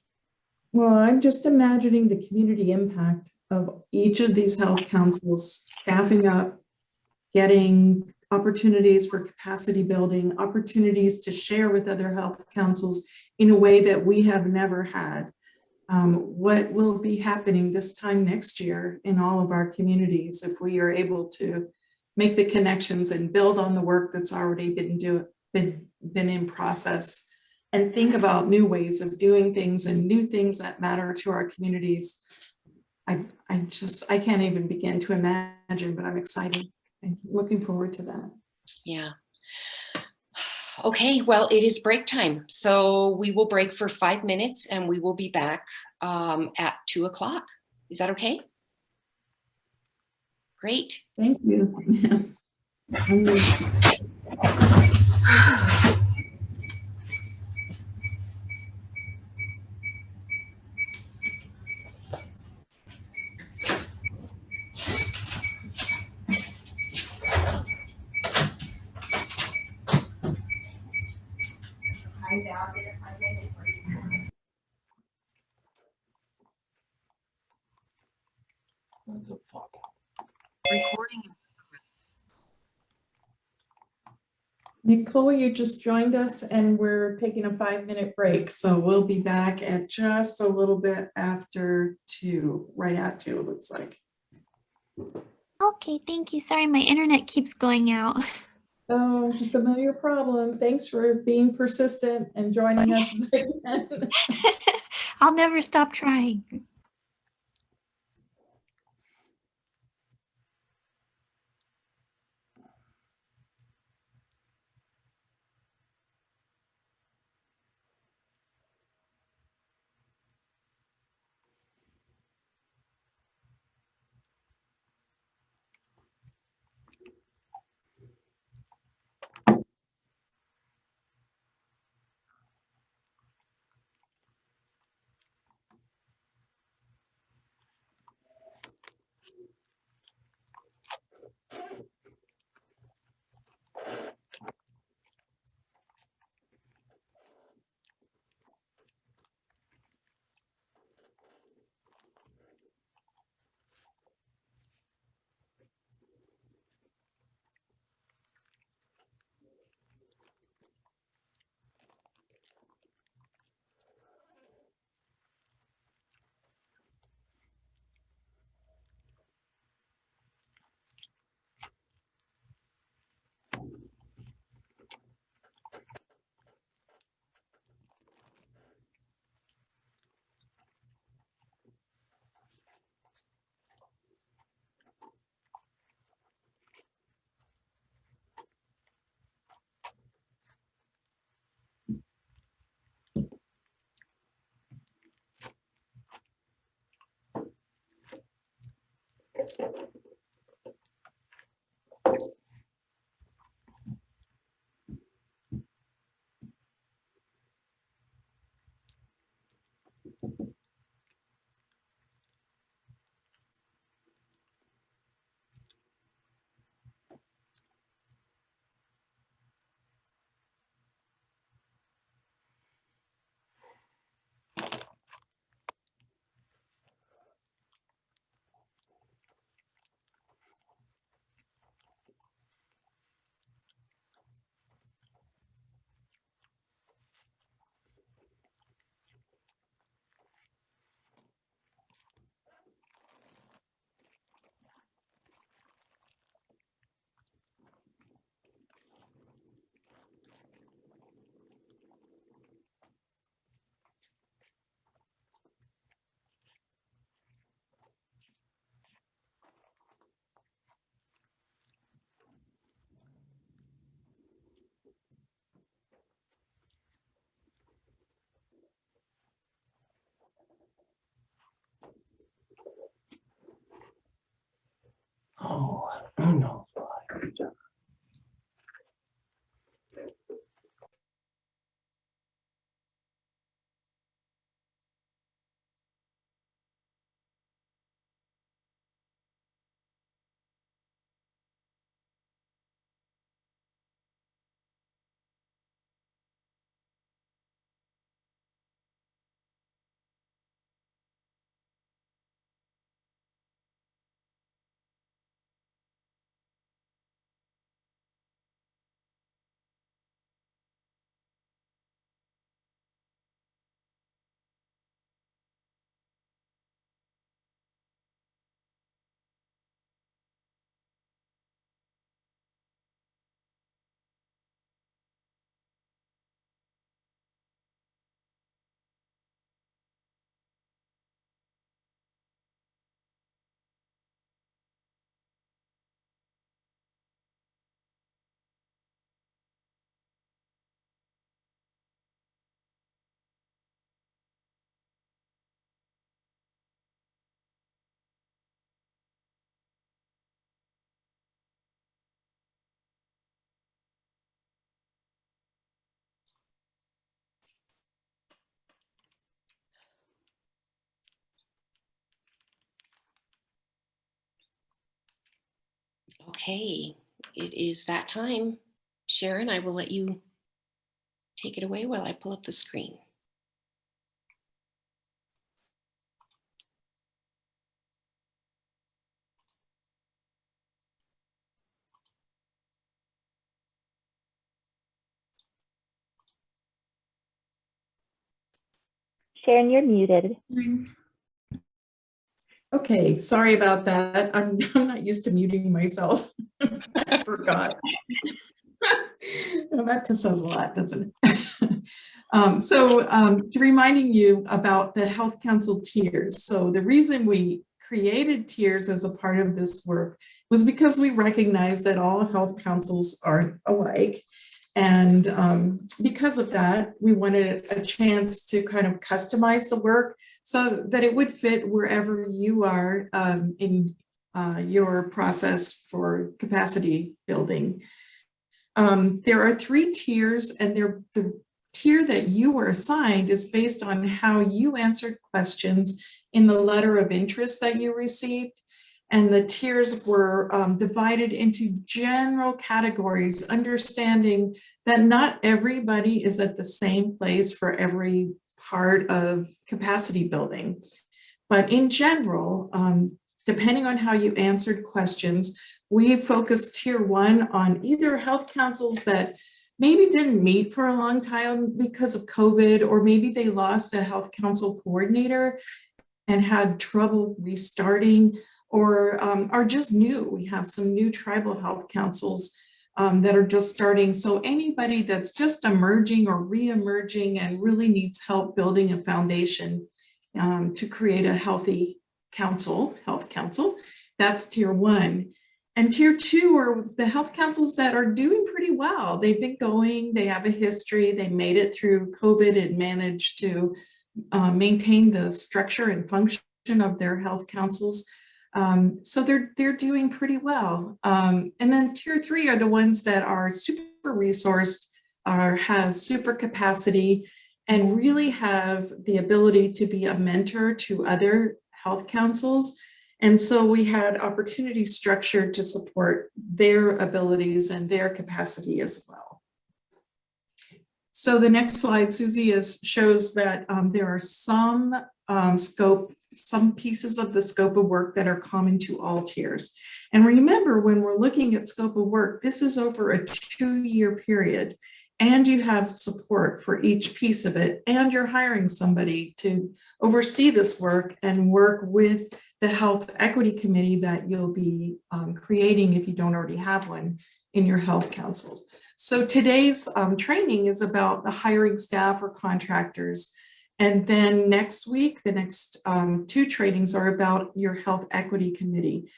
Well, I'm just imagining the community impact of each of these health councils staffing up, getting opportunities for capacity building, opportunities to share with other health councils in a way that we have never had. What will be happening this time next year in all of our communities if we are able to make the connections and build on the work that's already been in process, and think about new ways of doing things and new things that matter to our communities. I can't even begin to imagine, but I'm excited and looking forward to that. Yeah. Okay, well, it is break time. So we will break for 5 minutes and we will be back at 2 o'clock. Is that okay? Great. Thank you. Recording in progress. Nicole, you just joined us and we're taking a 5-minute break. So we'll be back at just a little bit after 2, right at 2, it looks like. Okay, thank you. Sorry, my internet keeps going out. Oh, familiar problem. Thanks for being persistent and joining us again. I'll never stop trying. Oh, no. Okay, it is that time. Sharon, I will let you take it away while I pull up the screen. Sharon, you're muted. Okay, sorry about that. I'm not used to muting myself. I forgot. Well, that just says a lot, doesn't it? Reminding you about the Health Council tiers. So the reason we created tiers as a part of this work was because we recognize that all health councils aren't alike. And because of that, we wanted a chance to kind of customize the work so that it would fit wherever you are in your process for capacity building. There are 3 tiers, and the tier that you were assigned is based on how you answered questions in the letter of interest that you received. And the tiers were divided into general categories, understanding that not everybody is at the same place for every part of capacity building. But in general, depending on how you answered questions, we focused tier 1 on either health councils that maybe didn't meet for a long time because of COVID, or maybe they lost a health council coordinator and had trouble restarting, or are just new. We have some new tribal health councils that are just starting. So anybody that's just emerging or re-emerging and really needs help building a foundation to create a healthy health council, that's tier 1. And tier 2 are the health councils that are doing pretty well. They've been going, they have a history, they made it through COVID and managed to maintain the structure and function of their health councils. So they're doing pretty well. And then tier 3 are the ones that are super resourced, have super capacity, and really have the ability to be a mentor to other health councils. And so we had opportunities structured to support their abilities and their capacity as well. So the next slide, Susie, shows that there are some pieces of the scope of work that are common to all tiers. And remember, when we're looking at scope of work, this is over a 2-year period, and you have support for each piece of it, and you're hiring somebody to oversee this work and work with the Health Equity Committee that you'll be creating if you don't already have one in your health councils. So today's training is about the hiring staff or contractors. And then next week, the next 2 trainings are about your Health Equity Committee.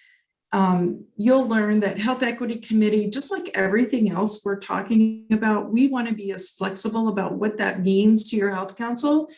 You'll learn that Health Equity Committee, just like everything else we're talking about, we want to be as flexible about what that means to your health council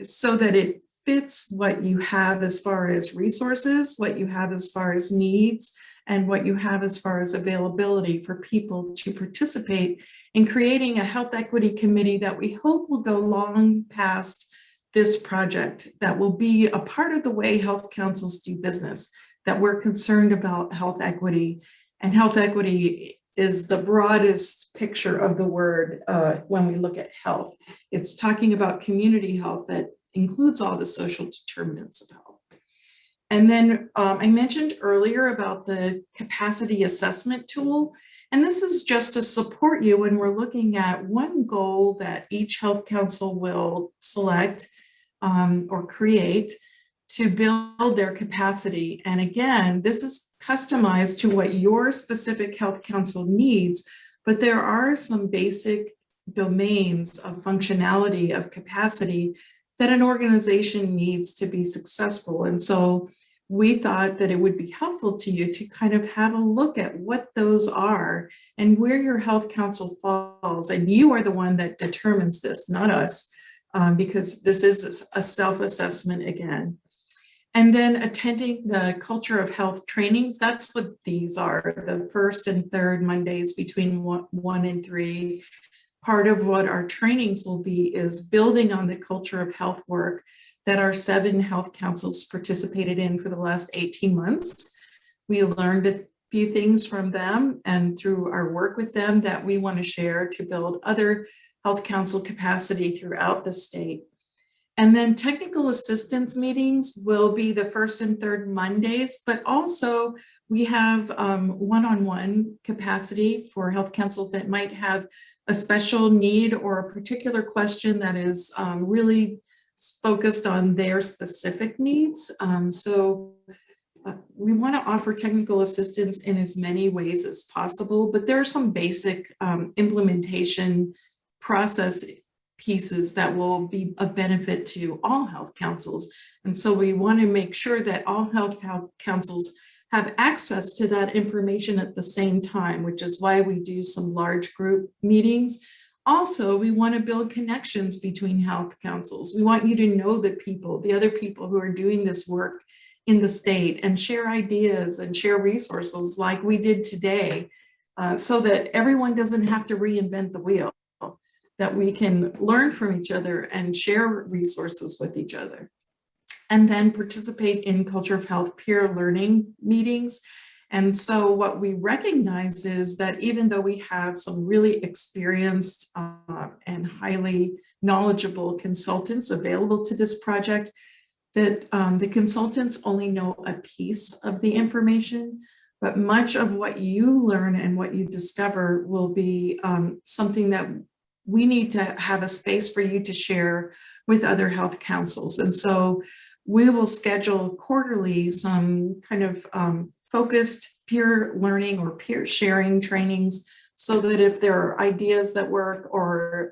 so that it fits what you have as far as resources, what you have as far as needs, and what you have as far as availability for people to participate in creating a health equity committee that we hope will go long past this project, that will be a part of the way health councils do business, that we're concerned about health equity. And health equity is the broadest picture of the word when we look at health. It's talking about community health that includes all the social determinants of health. And then I mentioned earlier about the capacity assessment tool. And this is just to support you when we're looking at one goal that each health council will select or create to build their capacity. And again, this is customized to what your specific health council needs, but there are some basic domains of functionality of capacity that an organization needs to be successful. And so we thought that it would be helpful to you to kind of have a look at what those are and where your health council falls. And you are the one that determines this, not us, because this is a self-assessment again. And then attending the culture of health trainings, that's what these are, the first and third Mondays between 1 and 3. Part of what our trainings will be is building on the culture of health work that our 7 health councils participated in for the last 18 months. We learned a few things from them and through our work with them that we want to share to build other health council capacity throughout the state. And then technical assistance meetings will be the first and third Mondays, but also we have one-on-one capacity for health councils that might have a special need or a particular question that is really focused on their specific needs. We want to offer technical assistance in as many ways as possible, but there are some basic implementation process pieces that will be of benefit to all health councils. And so we want to make sure that all health councils have access to that information at the same time, which is why we do some large group meetings. Also, we want to build connections between health councils. We want you to know the people, the other people who are doing this work in the state, and share ideas and share resources like we did today, so that everyone doesn't have to reinvent the wheel, that we can learn from each other and share resources with each other. And then participate in culture of health peer learning meetings. And so what we recognize is that even though we have some really experienced and highly knowledgeable consultants available to this project, that the consultants only know a piece of the information, but much of what you learn and what you discover will be something that we need to have a space for you to share with other health councils. And so we will schedule quarterly some kind of focused peer learning or peer sharing trainings, so that if there are ideas that work or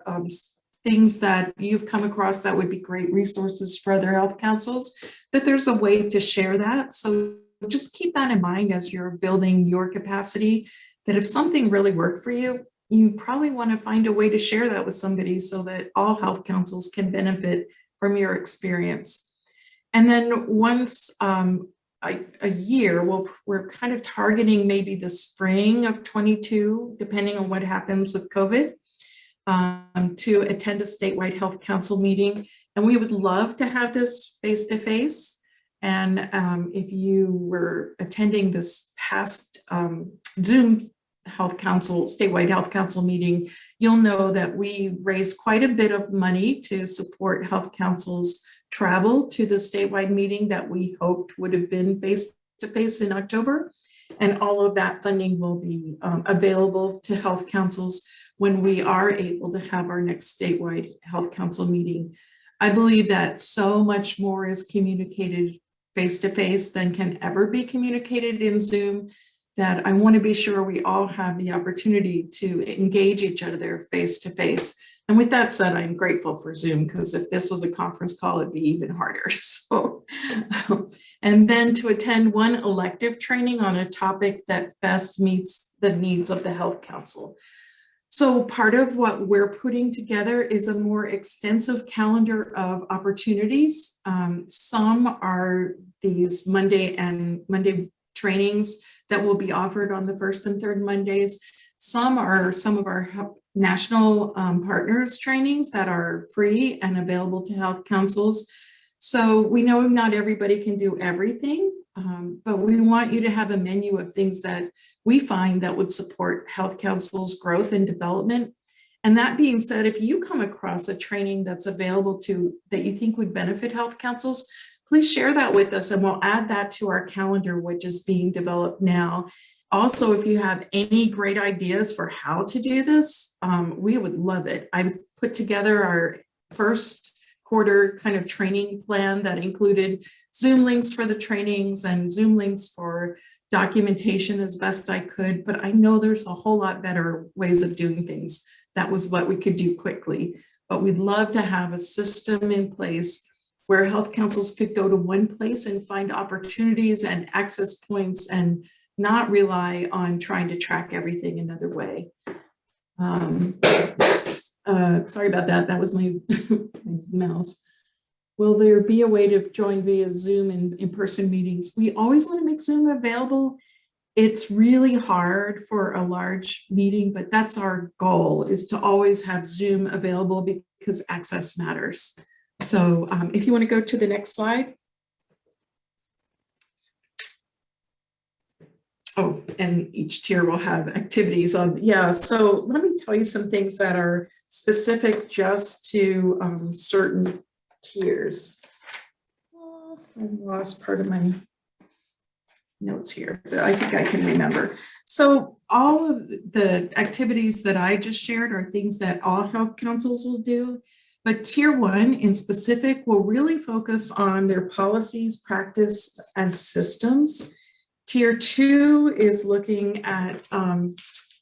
things that you've come across that would be great resources for other health councils, that there's a way to share that. So just keep that in mind as you're building your capacity, that if something really worked for you, you probably want to find a way to share that with somebody so that all health councils can benefit from your experience. And then once a year, we're kind of targeting maybe the spring of 22, depending on what happens with COVID, to attend a statewide health council meeting. And we would love to have this face-to-face. And if you were attending this past Zoom health council, statewide health council meeting, you'll know that we raised quite a bit of money to support health councils travel to the statewide meeting that we hoped would have been face-to-face in October. And all of that funding will be available to health councils when we are able to have our next statewide health council meeting. I believe that so much more is communicated face-to-face than can ever be communicated in Zoom, that I want to be sure we all have the opportunity to engage each other face-to-face. And with that said, I'm grateful for Zoom, because if this was a conference call, it'd be even harder. So, and then to attend one elective training on a topic that best meets the needs of the health council. So part of what we're putting together is a more extensive calendar of opportunities. Some are these Monday trainings that will be offered on the first and third Mondays. Some are some of our national partners trainings that are free and available to health councils. So we know not everybody can do everything, but we want you to have a menu of things that we find that would support health councils' growth and development. And that being said, if you come across a training that's available that you think would benefit health councils, please share that with us and we'll add that to our calendar, which is being developed now. Also, if you have any great ideas for how to do this, we would love it. I've put together our first quarter kind of training plan that included Zoom links for the trainings and Zoom links for documentation as best I could, but I know there's a whole lot better ways of doing things. That was what we could do quickly, but we'd love to have a system in place where health councils could go to one place and find opportunities and access points and not rely on trying to track everything another way. Sorry about that. That was my mouse. Will there be a way to join via Zoom and in-person meetings? We always want to make Zoom available. It's really hard for a large meeting, but that's our goal, is to always have Zoom available because access matters. So if you want to go to the next slide. Oh, and each tier will have activities on, yeah. So let me tell you some things that are specific just to certain tiers. Oh, I've lost part of my notes here, but I think I can remember. So all of the activities that I just shared are things that all health councils will do, but tier 1 in specific will really focus on their policies, practice, and systems. Tier 2 is looking at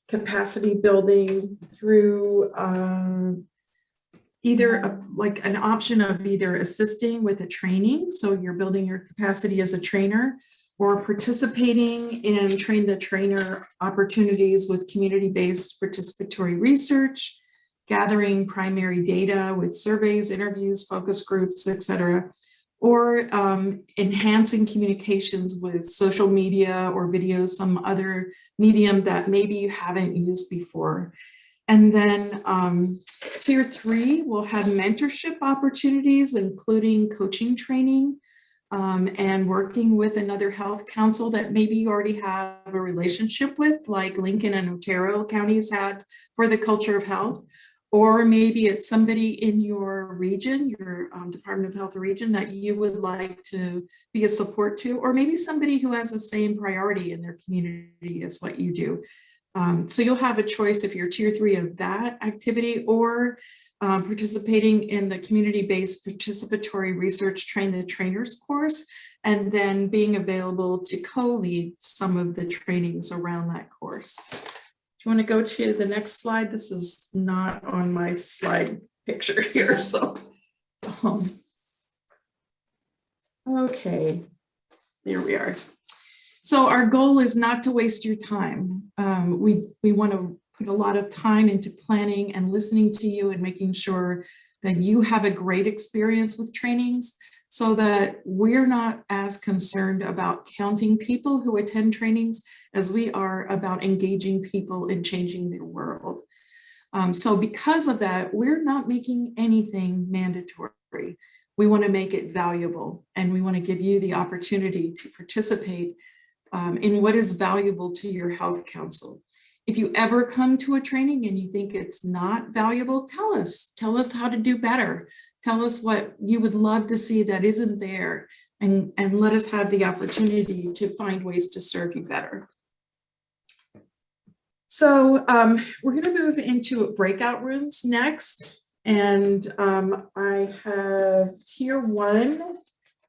capacity building through either like an option of either assisting with a training, so you're building your capacity as a trainer, or participating in train the trainer opportunities with community-based participatory research, gathering primary data with surveys, interviews, focus groups, etc., or enhancing communications with social media or videos, some other medium that maybe you haven't used before. And then tier 3 will have mentorship opportunities, including coaching training and working with another health council that maybe you already have a relationship with, like Lincoln and Otero counties had for the culture of health. Or maybe it's somebody in your region, your Department of Health region, that you would like to be a support to, or maybe somebody who has the same priority in their community as what you do. So you'll have a choice if you're tier 3 of that activity, or participating in the community-based participatory research train the trainers course, and then being available to co-lead some of the trainings around that course. You want to go to the next slide? This is not on my slide picture here, so okay, there we are. So our goal is not to waste your time. We want to put a lot of time into planning and listening to you and making sure that you have a great experience with trainings, so that we're not as concerned about counting people who attend trainings as we are about engaging people in changing their world. So because of that, we're not making anything mandatory. We want to make it valuable, and we want to give you the opportunity to participate in what is valuable to your health council. If you ever come to a training and you think it's not valuable, tell us how to do better. Tell us what you would love to see that isn't there, and let us have the opportunity to find ways to serve you better. So we're going to move into breakout rooms next. And I have tier 1.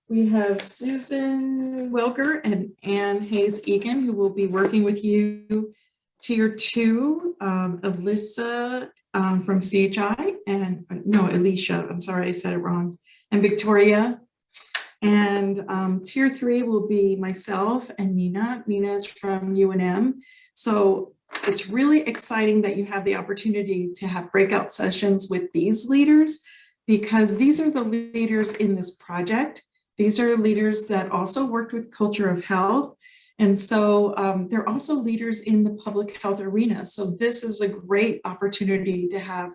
We have Susan Wilger and Ann Hayes-Egan, who will be working with you. Tier 2, Alyssa from CHI, and no, Alicia, I'm sorry, I said it wrong, and Victoria. And tier 3 will be myself and Nina. Nina is from UNM. So it's really exciting that you have the opportunity to have breakout sessions with these leaders, because these are the leaders in this project. These are leaders that also worked with Culture of Health. And so they're also leaders in the public health arena. So this is a great opportunity to have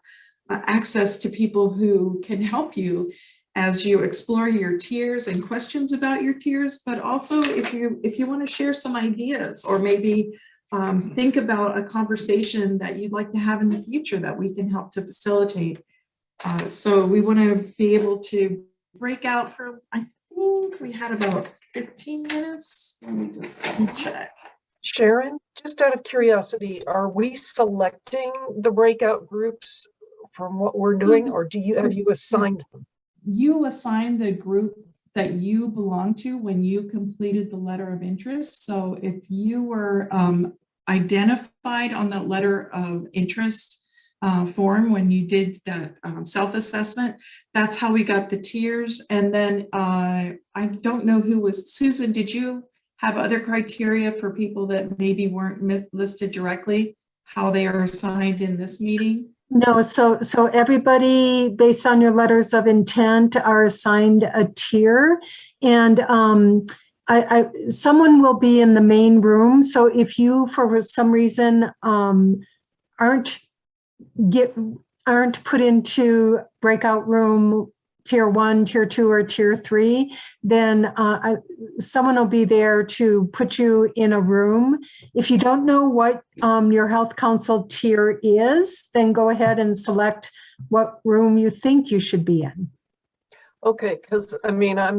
access to people who can help you as you explore your tiers and questions about your tiers, but also if you want to share some ideas or maybe think about a conversation that you'd like to have in the future that we can help to facilitate. So we want to be able to break out for, I think we had about 15 minutes. Let me just double check. Sharon, just out of curiosity, are we selecting the breakout groups from what we're doing, or have you assigned them? You assign the group that you belong to when you completed the letter of interest. So if you were identified on that letter of interest form when you did that self-assessment, that's how we got the tiers. And then I don't know who was, Susan, did you have other criteria for people that maybe weren't listed directly, how they are assigned in this meeting? No, so everybody, based on your letters of intent, are assigned a tier, and someone will be in the main room. So if you, for some reason, aren't put into breakout room tier 1, tier 2, or tier 3, then someone will be there to put you in a room. If you don't know what your health council tier is, then go ahead and select what room you think you should be in. Okay, because I mean, I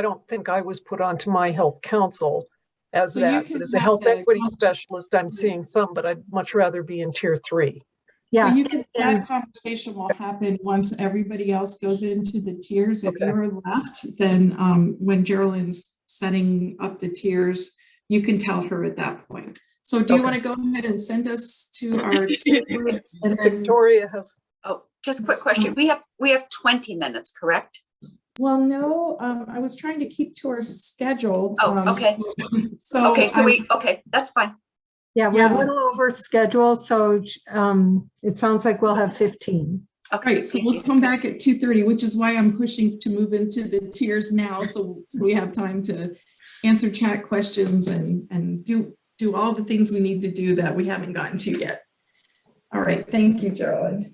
don't think I was put onto my health council as So that, but as a health equity specialist, I'm seeing some, but I'd much rather be in tier 3. Yeah, so Yeah, that conversation will happen once everybody else goes into the tiers. If Okay. you're left, then when Geraldine's setting up the tiers, you can tell her at that point. So do you want to go ahead and send us to our tier groups? And then, Victoria has. Oh, just a quick question. We have 20 minutes, correct? well, no, I was trying to keep to our schedule. Oh, okay. So Okay, so okay, that's fine. yeah, we're a little over schedule, so it sounds like we'll have 15. Okay, right, so we'll come back at 2:30, which is why I'm pushing to move into the tiers now, so we have time to answer chat questions and do all the things we need to do that we haven't gotten to yet. All right, thank you, Geraldine.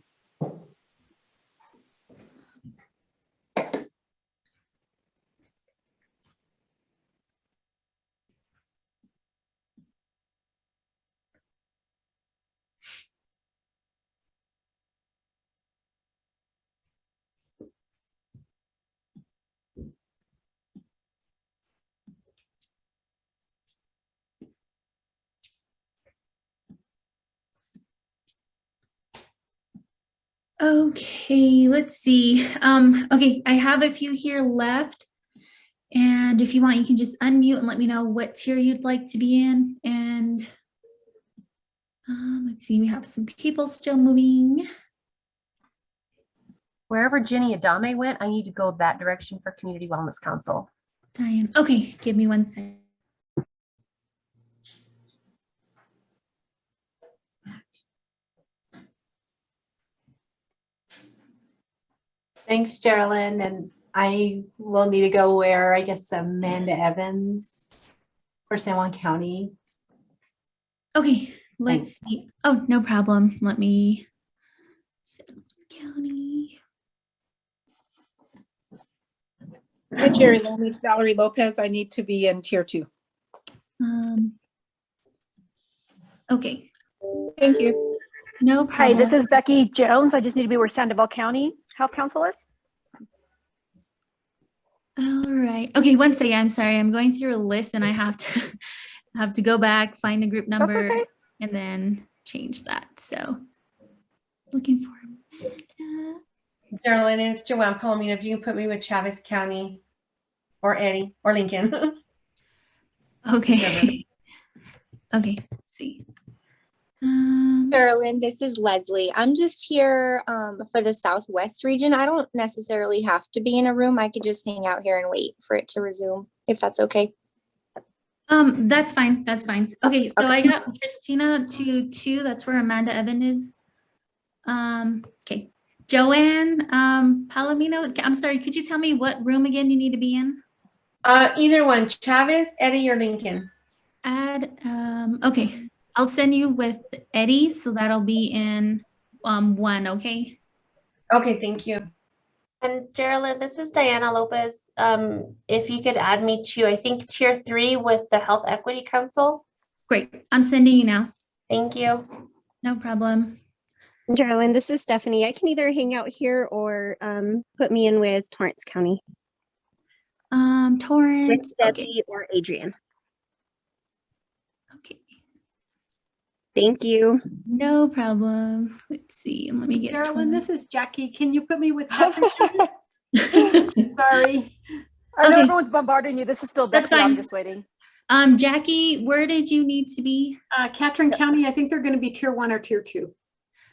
Okay, let's see. Okay, I have a few here left. And if you want, you can just unmute and let me know what tier you'd like to be in. And let's see, we have some people still moving. Wherever Jenny Adame went, I need to go that direction for Community Wellness Council. Diane, okay, give me 1 second. Thanks, Geraldine. And I will need to go where I guess Amanda Evans for San Juan County. Okay, let's see. Oh, no problem. Let me. San Juan County. Hi, Jerry. My name's Valerie Lopez. I need to be in tier 2. Okay. Thank you. No problem. Hi, this is Becky Jones. I just need to be where Sandoval County Health Council is. All right. Okay, 1 second. I'm sorry. I'm going through a list and I have to go back, find the group number, okay. and then change that. So looking for Amanda. Geraldine, it's Joanne Palomino. If you can put me with Chavez County or Eddie or Lincoln. Okay. Okay, let's see. Carolyn, this is Leslie. I'm just here for the Southwest region. I don't necessarily have to be in a room. I could just hang out here and wait for it to resume, if that's okay. That's fine. That's fine. Okay, so I got Christina to 2. That's where Amanda Evan is. Okay. Joanne Palomino, I'm sorry, could you tell me what room again you need to be in? Either one, Chavez, Eddie, or Lincoln. Add, okay, I'll send you with Eddie, so that'll be in one, okay? Okay, thank you. And Geraldine, this is Diana Lopez. If you could add me to, I think, tier 3 with the Health Equity Council. Great, I'm sending you now. Thank you. No problem. Geraldine, this is Stephanie. I can either hang out here or put me in with Torrance County. Torrance, With Debbie or Adrian. Okay. Thank you. No problem. Let's see, let me get Carolyn, Torrance. this is Jackie. Can you put me with Catherine? Sorry. I know Okay. everyone's bombarding you. This is still That's Betsy. I'm fine. just waiting. Jackie, where did you need to be? Catherine County, I think they're going to be tier 1 or tier 2.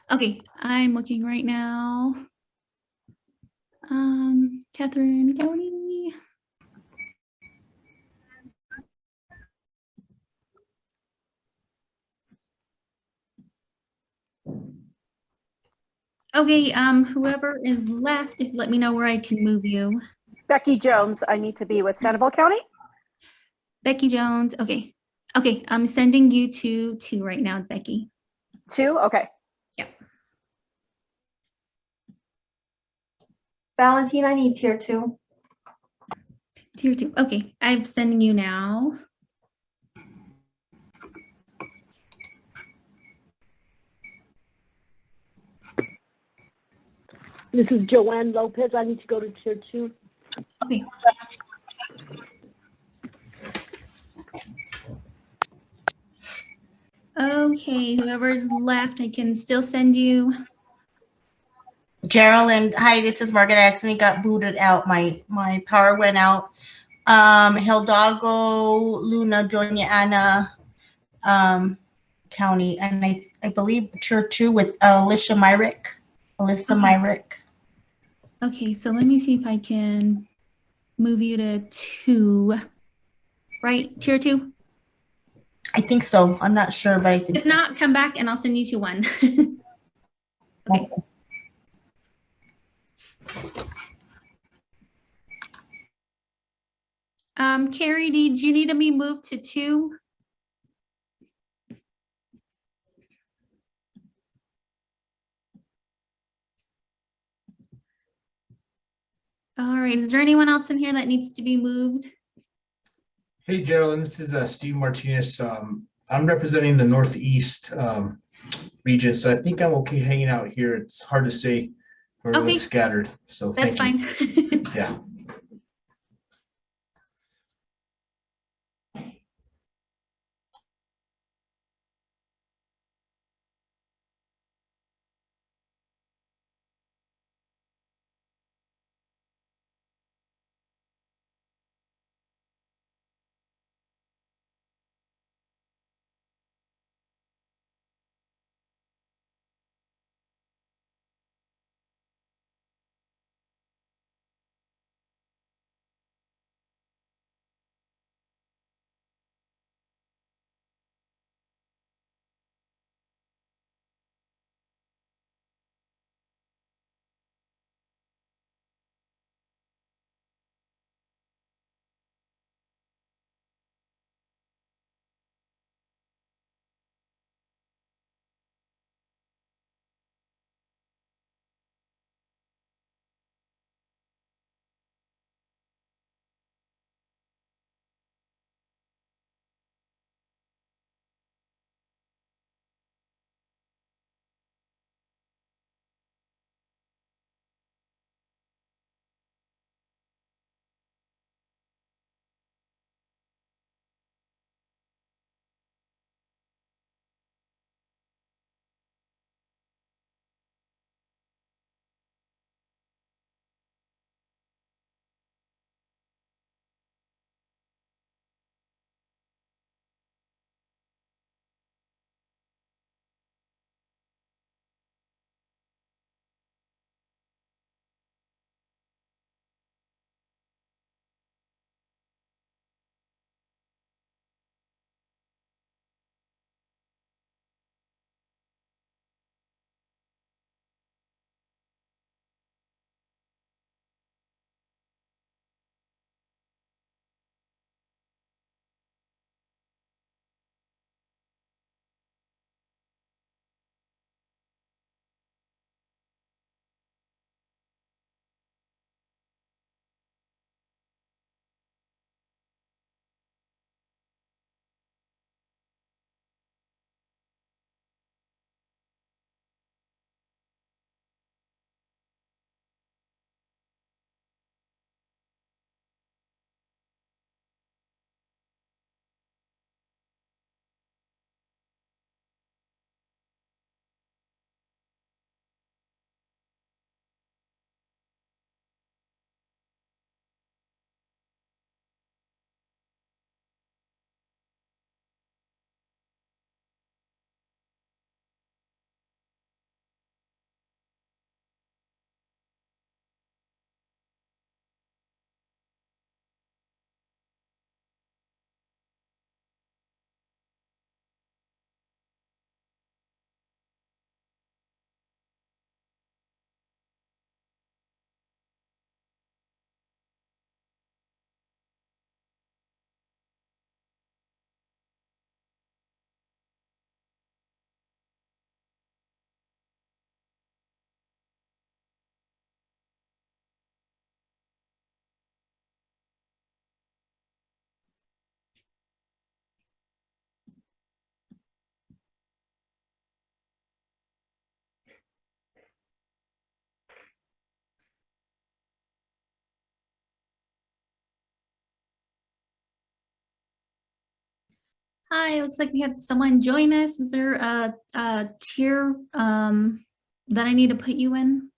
Okay, I'm looking right now. Catherine County. Okay, whoever is left, if let me know where I can move you. Becky Jones, I need to be with Sandoval County. Becky Jones, okay. Okay, I'm sending you to 2 right now, Becky. 2? Okay. Yep. Valentine, I need tier 2. Tier 2, okay. I'm sending you now. This is Joanne Lopez. I need to go to tier 2. Okay. Okay, whoever's left, I can still send you. Geraldine, hi, this is Margaret. I accidentally got booted out. My power went out. Hidalgo, Luna, Doña Ana County, and I believe tier 2 with Alyssa Myrick. Alyssa Myrick. Okay, so let me see if I can move you to 2. Right, tier 2? I think so. I'm not sure, but I think If not, come back and I'll send you to 1. Okay. Carrie, did you need to be moved to 2? All right, is there anyone else in here that needs to be moved? Hey, Geraldine, this is Steve Martinez. I'm representing the Northeast region, so I think I'm okay hanging out here. It's hard to say. We're a little Okay. scattered, so That's thank you. fine. Yeah. Hi, looks like we had someone join us. Is there a tier that I need to put you in?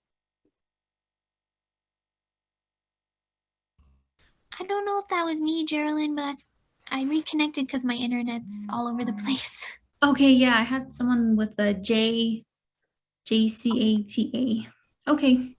I don't know if that was me, Geraldine, but I reconnected because my internet's all over the place. Okay, yeah, I had someone with a JCATA. Okay.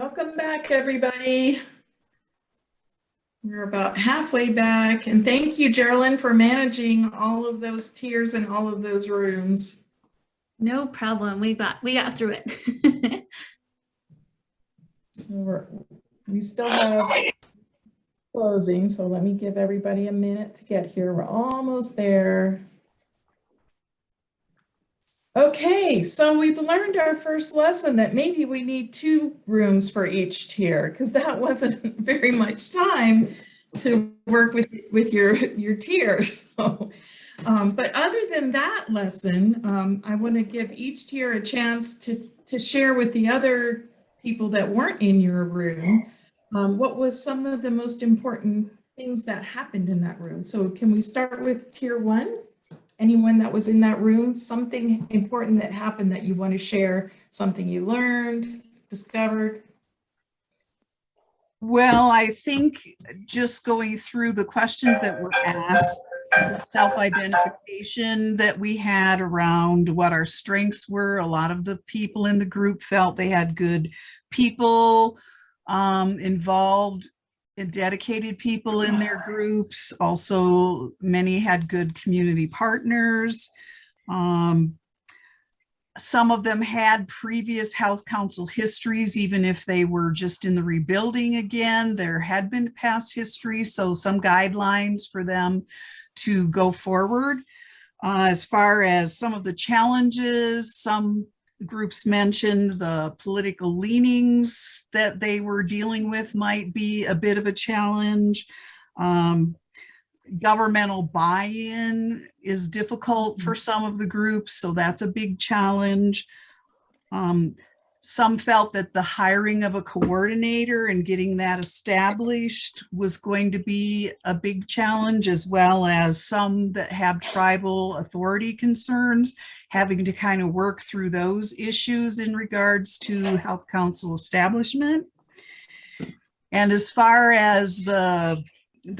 Welcome back, everybody. We're about halfway back, and thank you, Geraldine, for managing all of those tiers and all of those rooms. No problem. We got through it. So we still have closing, so let me give everybody a minute to get here. We're almost there. Okay, so we've learned our first lesson that maybe we need 2 rooms for each tier, because that wasn't very much time to work with your tiers. So, but other than that lesson, I want to give each tier a chance to share with the other people that weren't in your room what was some of the most important things that happened in that room. So can we start with tier 1? Anyone that was in that room, something important that happened that you want to share, something you learned, discovered? Well, I think just going through the questions that were asked, the self-identification that we had around what our strengths were, a lot of the people in the group felt they had good people involved and dedicated people in their groups. Also, many had good community partners. Some of them had previous health council histories, even if they were just in the rebuilding again. There had been past history, so some guidelines for them to go forward. As far as some of the challenges, some groups mentioned the political leanings that they were dealing with might be a bit of a challenge. Governmental buy-in is difficult for some of the groups, so that's a big challenge. Some felt that the hiring of a coordinator and getting that established was going to be a big challenge, as well as some that have tribal authority concerns, having to kind of work through those issues in regards to health council establishment. And as far as the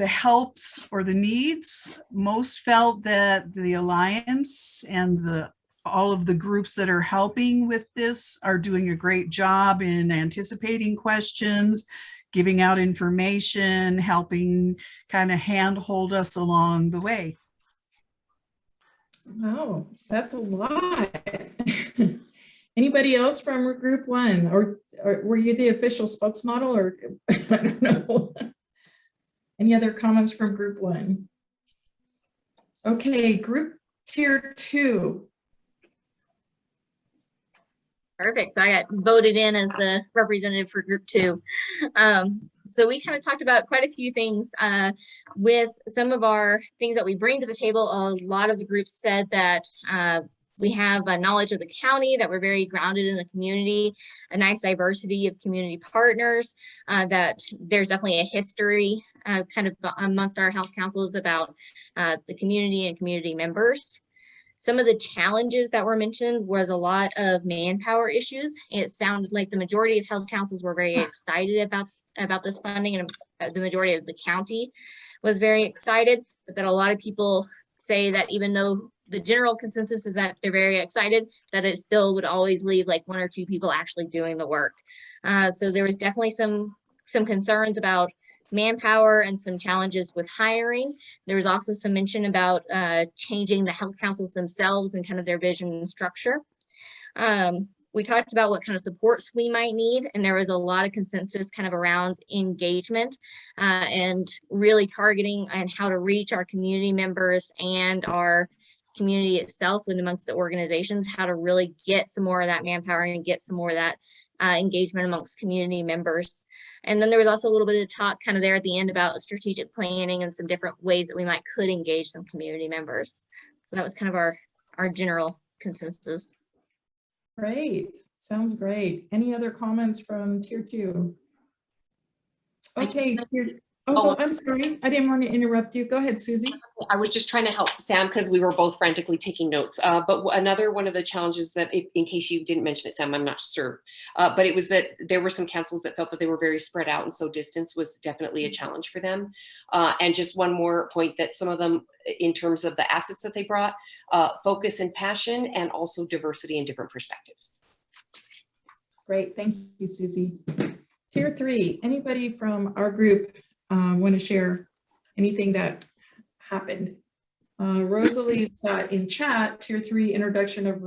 helps or the needs, most felt that the Alliance and all of the groups that are helping with this are doing a great job in anticipating questions, giving out information, helping kind of handhold us along the way. Wow, that's a lot. Anybody else from group 1, or were you the official spokesmodel, or I don't know? Any other comments from group 1? Okay, group tier 2. Perfect. So I got voted in as the representative for group 2. So we kind of talked about quite a few things with some of our things that we bring to the table. A lot of the groups said that we have a knowledge of the county, that we're very grounded in the community, a nice diversity of community partners, that there's definitely a history kind of amongst our health councils about the community and community members. Some of the challenges that were mentioned was a lot of manpower issues. It sounded like the majority of health councils were very excited about this funding, and the majority of the county was very excited, but that a lot of people say that even though the general consensus is that they're very excited, that it still would always leave like 1 or 2 people actually doing the work. So there was definitely some concerns about manpower and some challenges with hiring. There was also some mention about changing the health councils themselves and kind of their vision and structure. We talked about what kind of supports we might need, and there was a lot of consensus kind of around engagement and really targeting and how to reach our community members and our community itself and amongst the organizations, how to really get some more of that manpower and get some more of that engagement amongst community members. And then there was also a little bit of talk kind of there at the end about strategic planning and some different ways that we could engage some community members. So that was kind of our general consensus. Great, sounds great. Any other comments from tier 2? Okay, I'm sorry, I didn't want to interrupt you. Go ahead, Susie. I was just trying to help Sam because we were both frantically taking notes. But another one of the challenges that, in case you didn't mention it, Sam, I'm not sure, but it was that there were some councils that felt that they were very spread out, and so distance was definitely a challenge for them. And just one more point, that some of them, in terms of the assets that they brought, focus and passion, and also diversity and different perspectives. Great, thank you, Susie. Tier 3, anybody from our group want to share anything that happened? Rosalie's got in chat, Tier 3 introduction of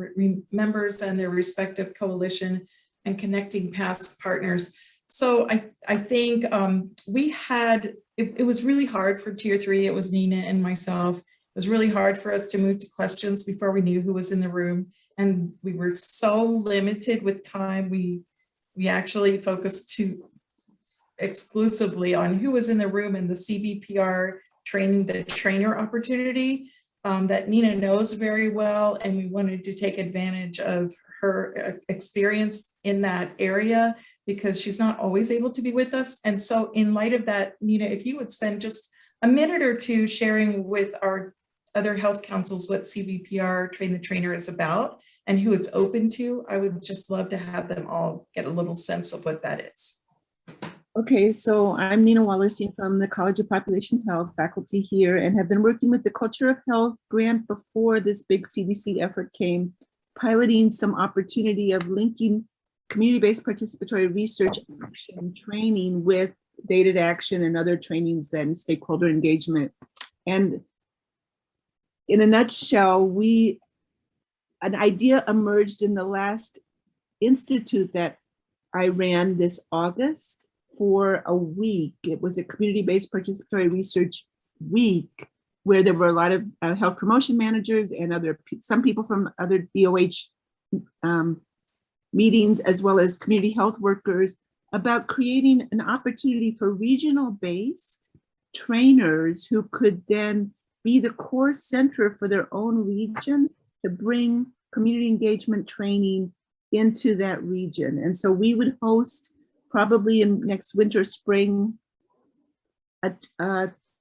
members and their respective coalition and connecting past partners. So I think we had, it was really hard for Tier 3. It was Nina and myself. It was really hard for us to move to questions before we knew who was in the room. And we were so limited with time. We actually focused exclusively on who was in the room and the CBPR training, the trainer opportunity that Nina knows very well. And we wanted to take advantage of her experience in that area because she's not always able to be with us. And so in light of that, Nina, if you would spend just a minute or two sharing with our other health councils what CBPR Train the Trainer is about and who it's open to, I would just love to have them all get a little sense of what that is. Okay, so I'm Nina Wallerstein from the College of Population Health faculty here and have been working with the Culture of Health grant before this big CDC effort came, piloting some opportunity of linking community-based participatory research action training with dated action and other trainings and stakeholder engagement. And in a nutshell, an idea emerged in the last institute that I ran this August for a week. It was a community-based participatory research week where there were a lot of health promotion managers and some people from other DOH meetings, as well as community health workers, about creating an opportunity for regional-based trainers who could then be the core center for their own region to bring community engagement training into that region. And so we would host probably in next winter, spring, a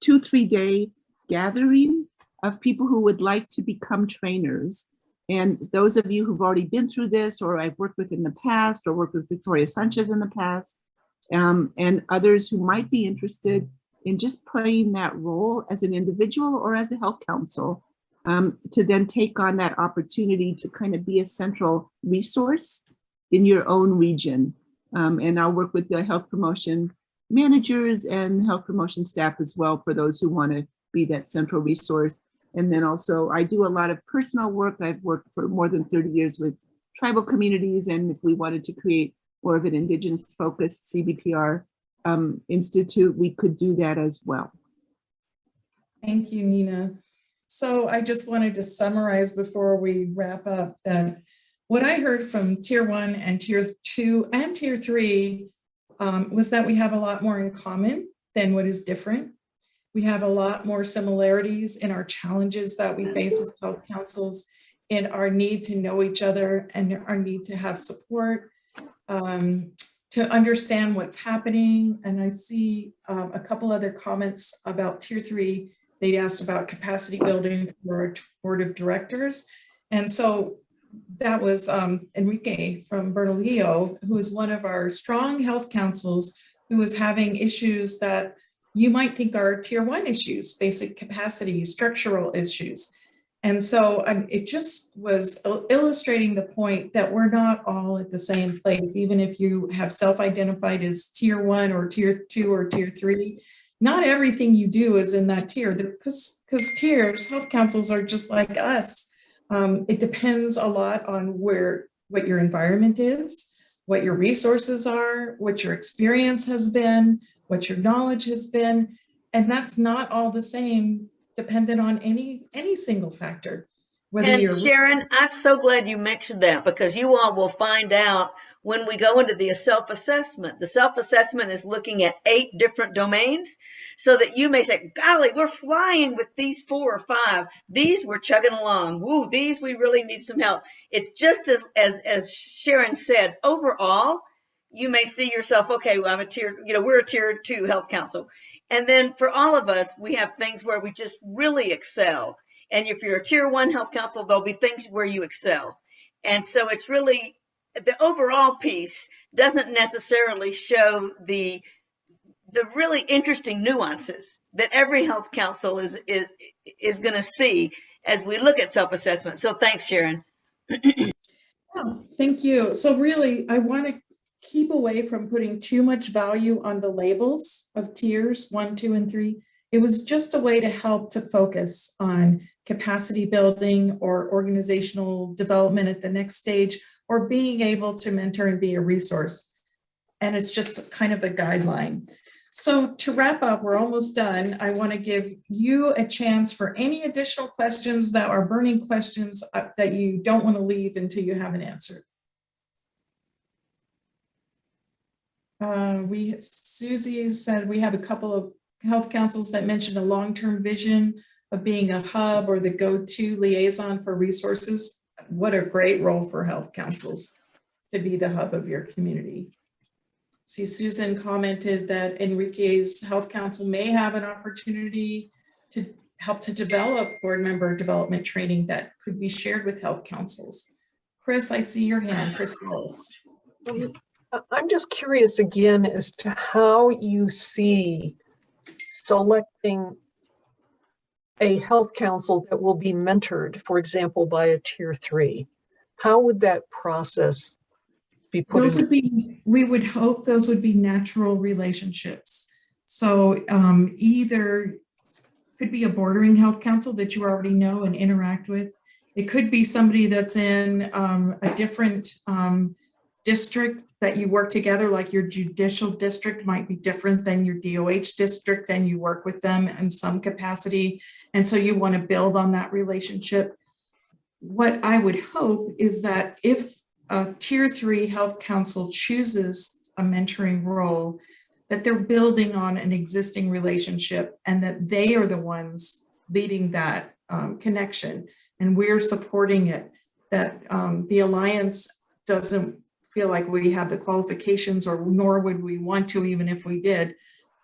2-3 day gathering of people who would like to become trainers. And those of you who've already been through this, or I've worked with in the past, or worked with Victoria Sanchez in the past, and others who might be interested in just playing that role as an individual or as a health council, to then take on that opportunity to kind of be a central resource in your own region. And I'll work with the health promotion managers and health promotion staff as well for those who want to be that central resource. And then also I do a lot of personal work. I've worked for more than 30 years with tribal communities. And if we wanted to create more of an Indigenous focused CBPR institute, we could do that as well. Thank you, Nina. So I just wanted to summarize before we wrap up that what I heard from Tier 1 and Tier 2 and Tier 3 was that we have a lot more in common than what is different. We have a lot more similarities in our challenges that we face as health councils, in our need to know each other and our need to have support, to understand what's happening. And I see a couple other comments about Tier 3. They asked about capacity building for our board of directors. And so that was Enrique from Bernalillo, who is one of our strong health councils, who was having issues that you might think are Tier 1 issues, basic capacity, structural issues. And so it just was illustrating the point that we're not all at the same place, even if you have self-identified as Tier 1 or Tier 2 or Tier 3. Not everything you do is in that tier, because tiers, health councils are just like us. It depends a lot on what your environment is, what your resources are, what your experience has been, what your knowledge has been. And that's not all the same, dependent on any single factor. And Sharon, I'm so glad you mentioned that, because you all will find out when we go into the self-assessment. The self-assessment is looking at 8 different domains, so that you may say, golly, we're flying with these 4 or 5. These we're chugging along. Woo, these we really need some help. It's just as Sharon said, overall, you may see yourself, okay, well, we're a Tier 2 health council. And then for all of us, we have things where we just really excel. And if you're a Tier 1 health council, there'll be things where you excel. And so it's really, the overall piece doesn't necessarily show the really interesting nuances that every health council is going to see as we look at self-assessment. So thanks, Sharon. Oh, thank you. So really, I want to keep away from putting too much value on the labels of tiers 1, 2, and 3. It was just a way to help to focus on capacity building or organizational development at the next stage, or being able to mentor and be a resource. And it's just kind of a guideline. So to wrap up, we're almost done. I want to give you a chance for any additional questions that are burning questions that you don't want to leave until you have an answer. Susie said we have a couple of health councils that mentioned a long-term vision of being a hub or the go-to liaison for resources. What a great role for health councils to be the hub of your community. See, Susan commented that Enrique's Health Council may have an opportunity to help to develop board member development training that could be shared with health councils. Chris, I see your hand. Chris Ellis. I'm just curious again as to how you see selecting a health council that will be mentored, for example, by a tier 3. How would that process be put Those would be, we would hope those would be natural relationships. So either could be a bordering health council that you already know and interact with. It could be somebody that's in a different district that you work together, like your judicial district might be different than your DOH district, and you work with them in some capacity. And so you want to build on that relationship. What I would hope is that if a tier 3 health council chooses a mentoring role, that they're building on an existing relationship and that they are the ones leading that connection, and we're supporting it, that the alliance doesn't feel like we have the qualifications, or nor would we want to, even if we did,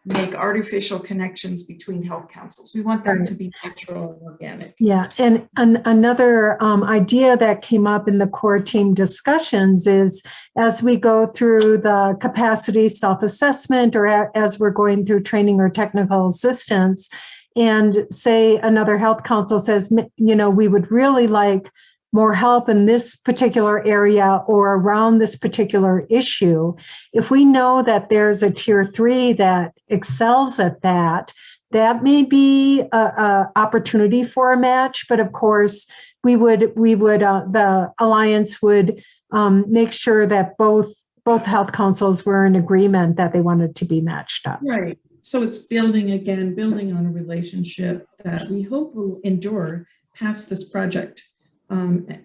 make artificial connections between health councils. We want them to be natural and organic. Yeah, and another idea that came up in the core team discussions is, as we go through the capacity self-assessment, or as we're going through training or technical assistance, and say another health council says, you know, we would really like more help in this particular area or around this particular issue. If we know that there's a tier 3 that excels at that, that may be a opportunity for a match. But of course, we would the alliance would make sure that both health councils were in agreement that they wanted to be matched up. Right. So it's building on a relationship that we hope will endure past this project.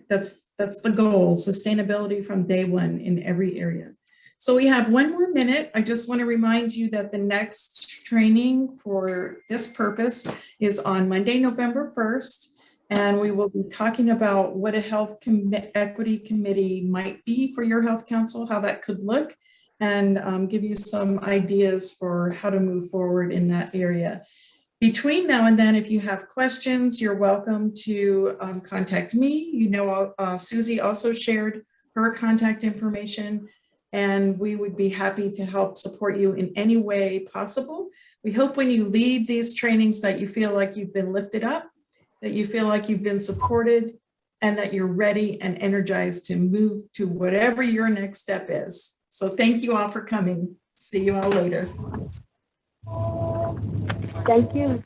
That's the goal, sustainability from day one in every area. So we have 1 more minute. I just want to remind you that the next training for this purpose is on Monday, November 1st. And we will be talking about what a health equity committee might be for your health council, how that could look, and give you some ideas for how to move forward in that area. Between now and then, if you have questions, you're welcome to contact me. You know, Susie also shared her contact information, and we would be happy to help support you in any way possible. We hope when you leave these trainings that you feel like you've been lifted up, that you feel like you've been supported, and that you're ready and energized to move to whatever your next step is. So thank you all for coming. See you all later. Thank you.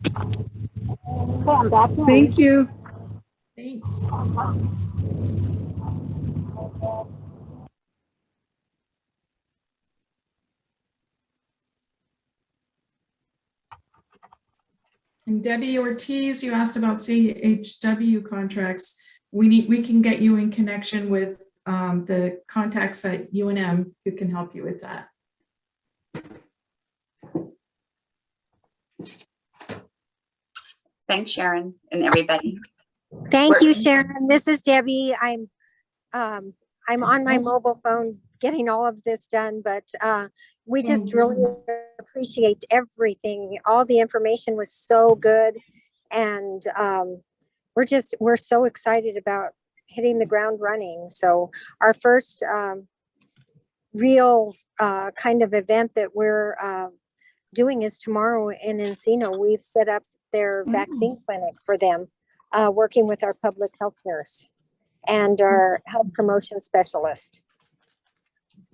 Okay, I'm back now. Thank you. Thanks. And Debbie Ortiz, you asked about CHW contracts. We can get you in connection with the contacts at UNM who can help you with that. Thanks, Sharon, and everybody. Thank you, Sharon. This is Debbie. I'm on my mobile phone getting all of this done, but we just really appreciate everything. All the information was so good, and we're so excited about hitting the ground running. So our first real kind of event that we're doing is tomorrow in Encino. We've set up their vaccine clinic for them, working with our public health nurse and our health promotion specialist.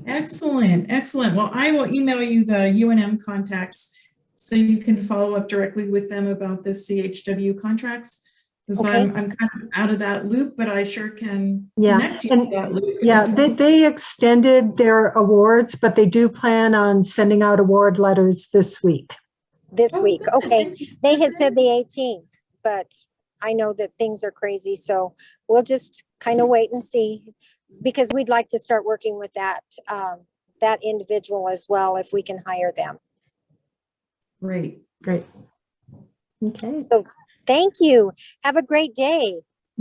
Excellent, excellent. Well, I will email you the UNM contacts so you can follow up directly with them about the CHW contracts. Because Okay. I'm kind of out of that loop, but I sure can Yeah, connect you to that loop. yeah, they extended their awards, but they do plan on sending out award letters this week. This week, okay. They had said the 18th, but I know that things are crazy, so we'll just kind of wait and see, because we'd like to start working with that that individual as well if we can hire them. Great. Great. Okay. So thank you. Have a great day.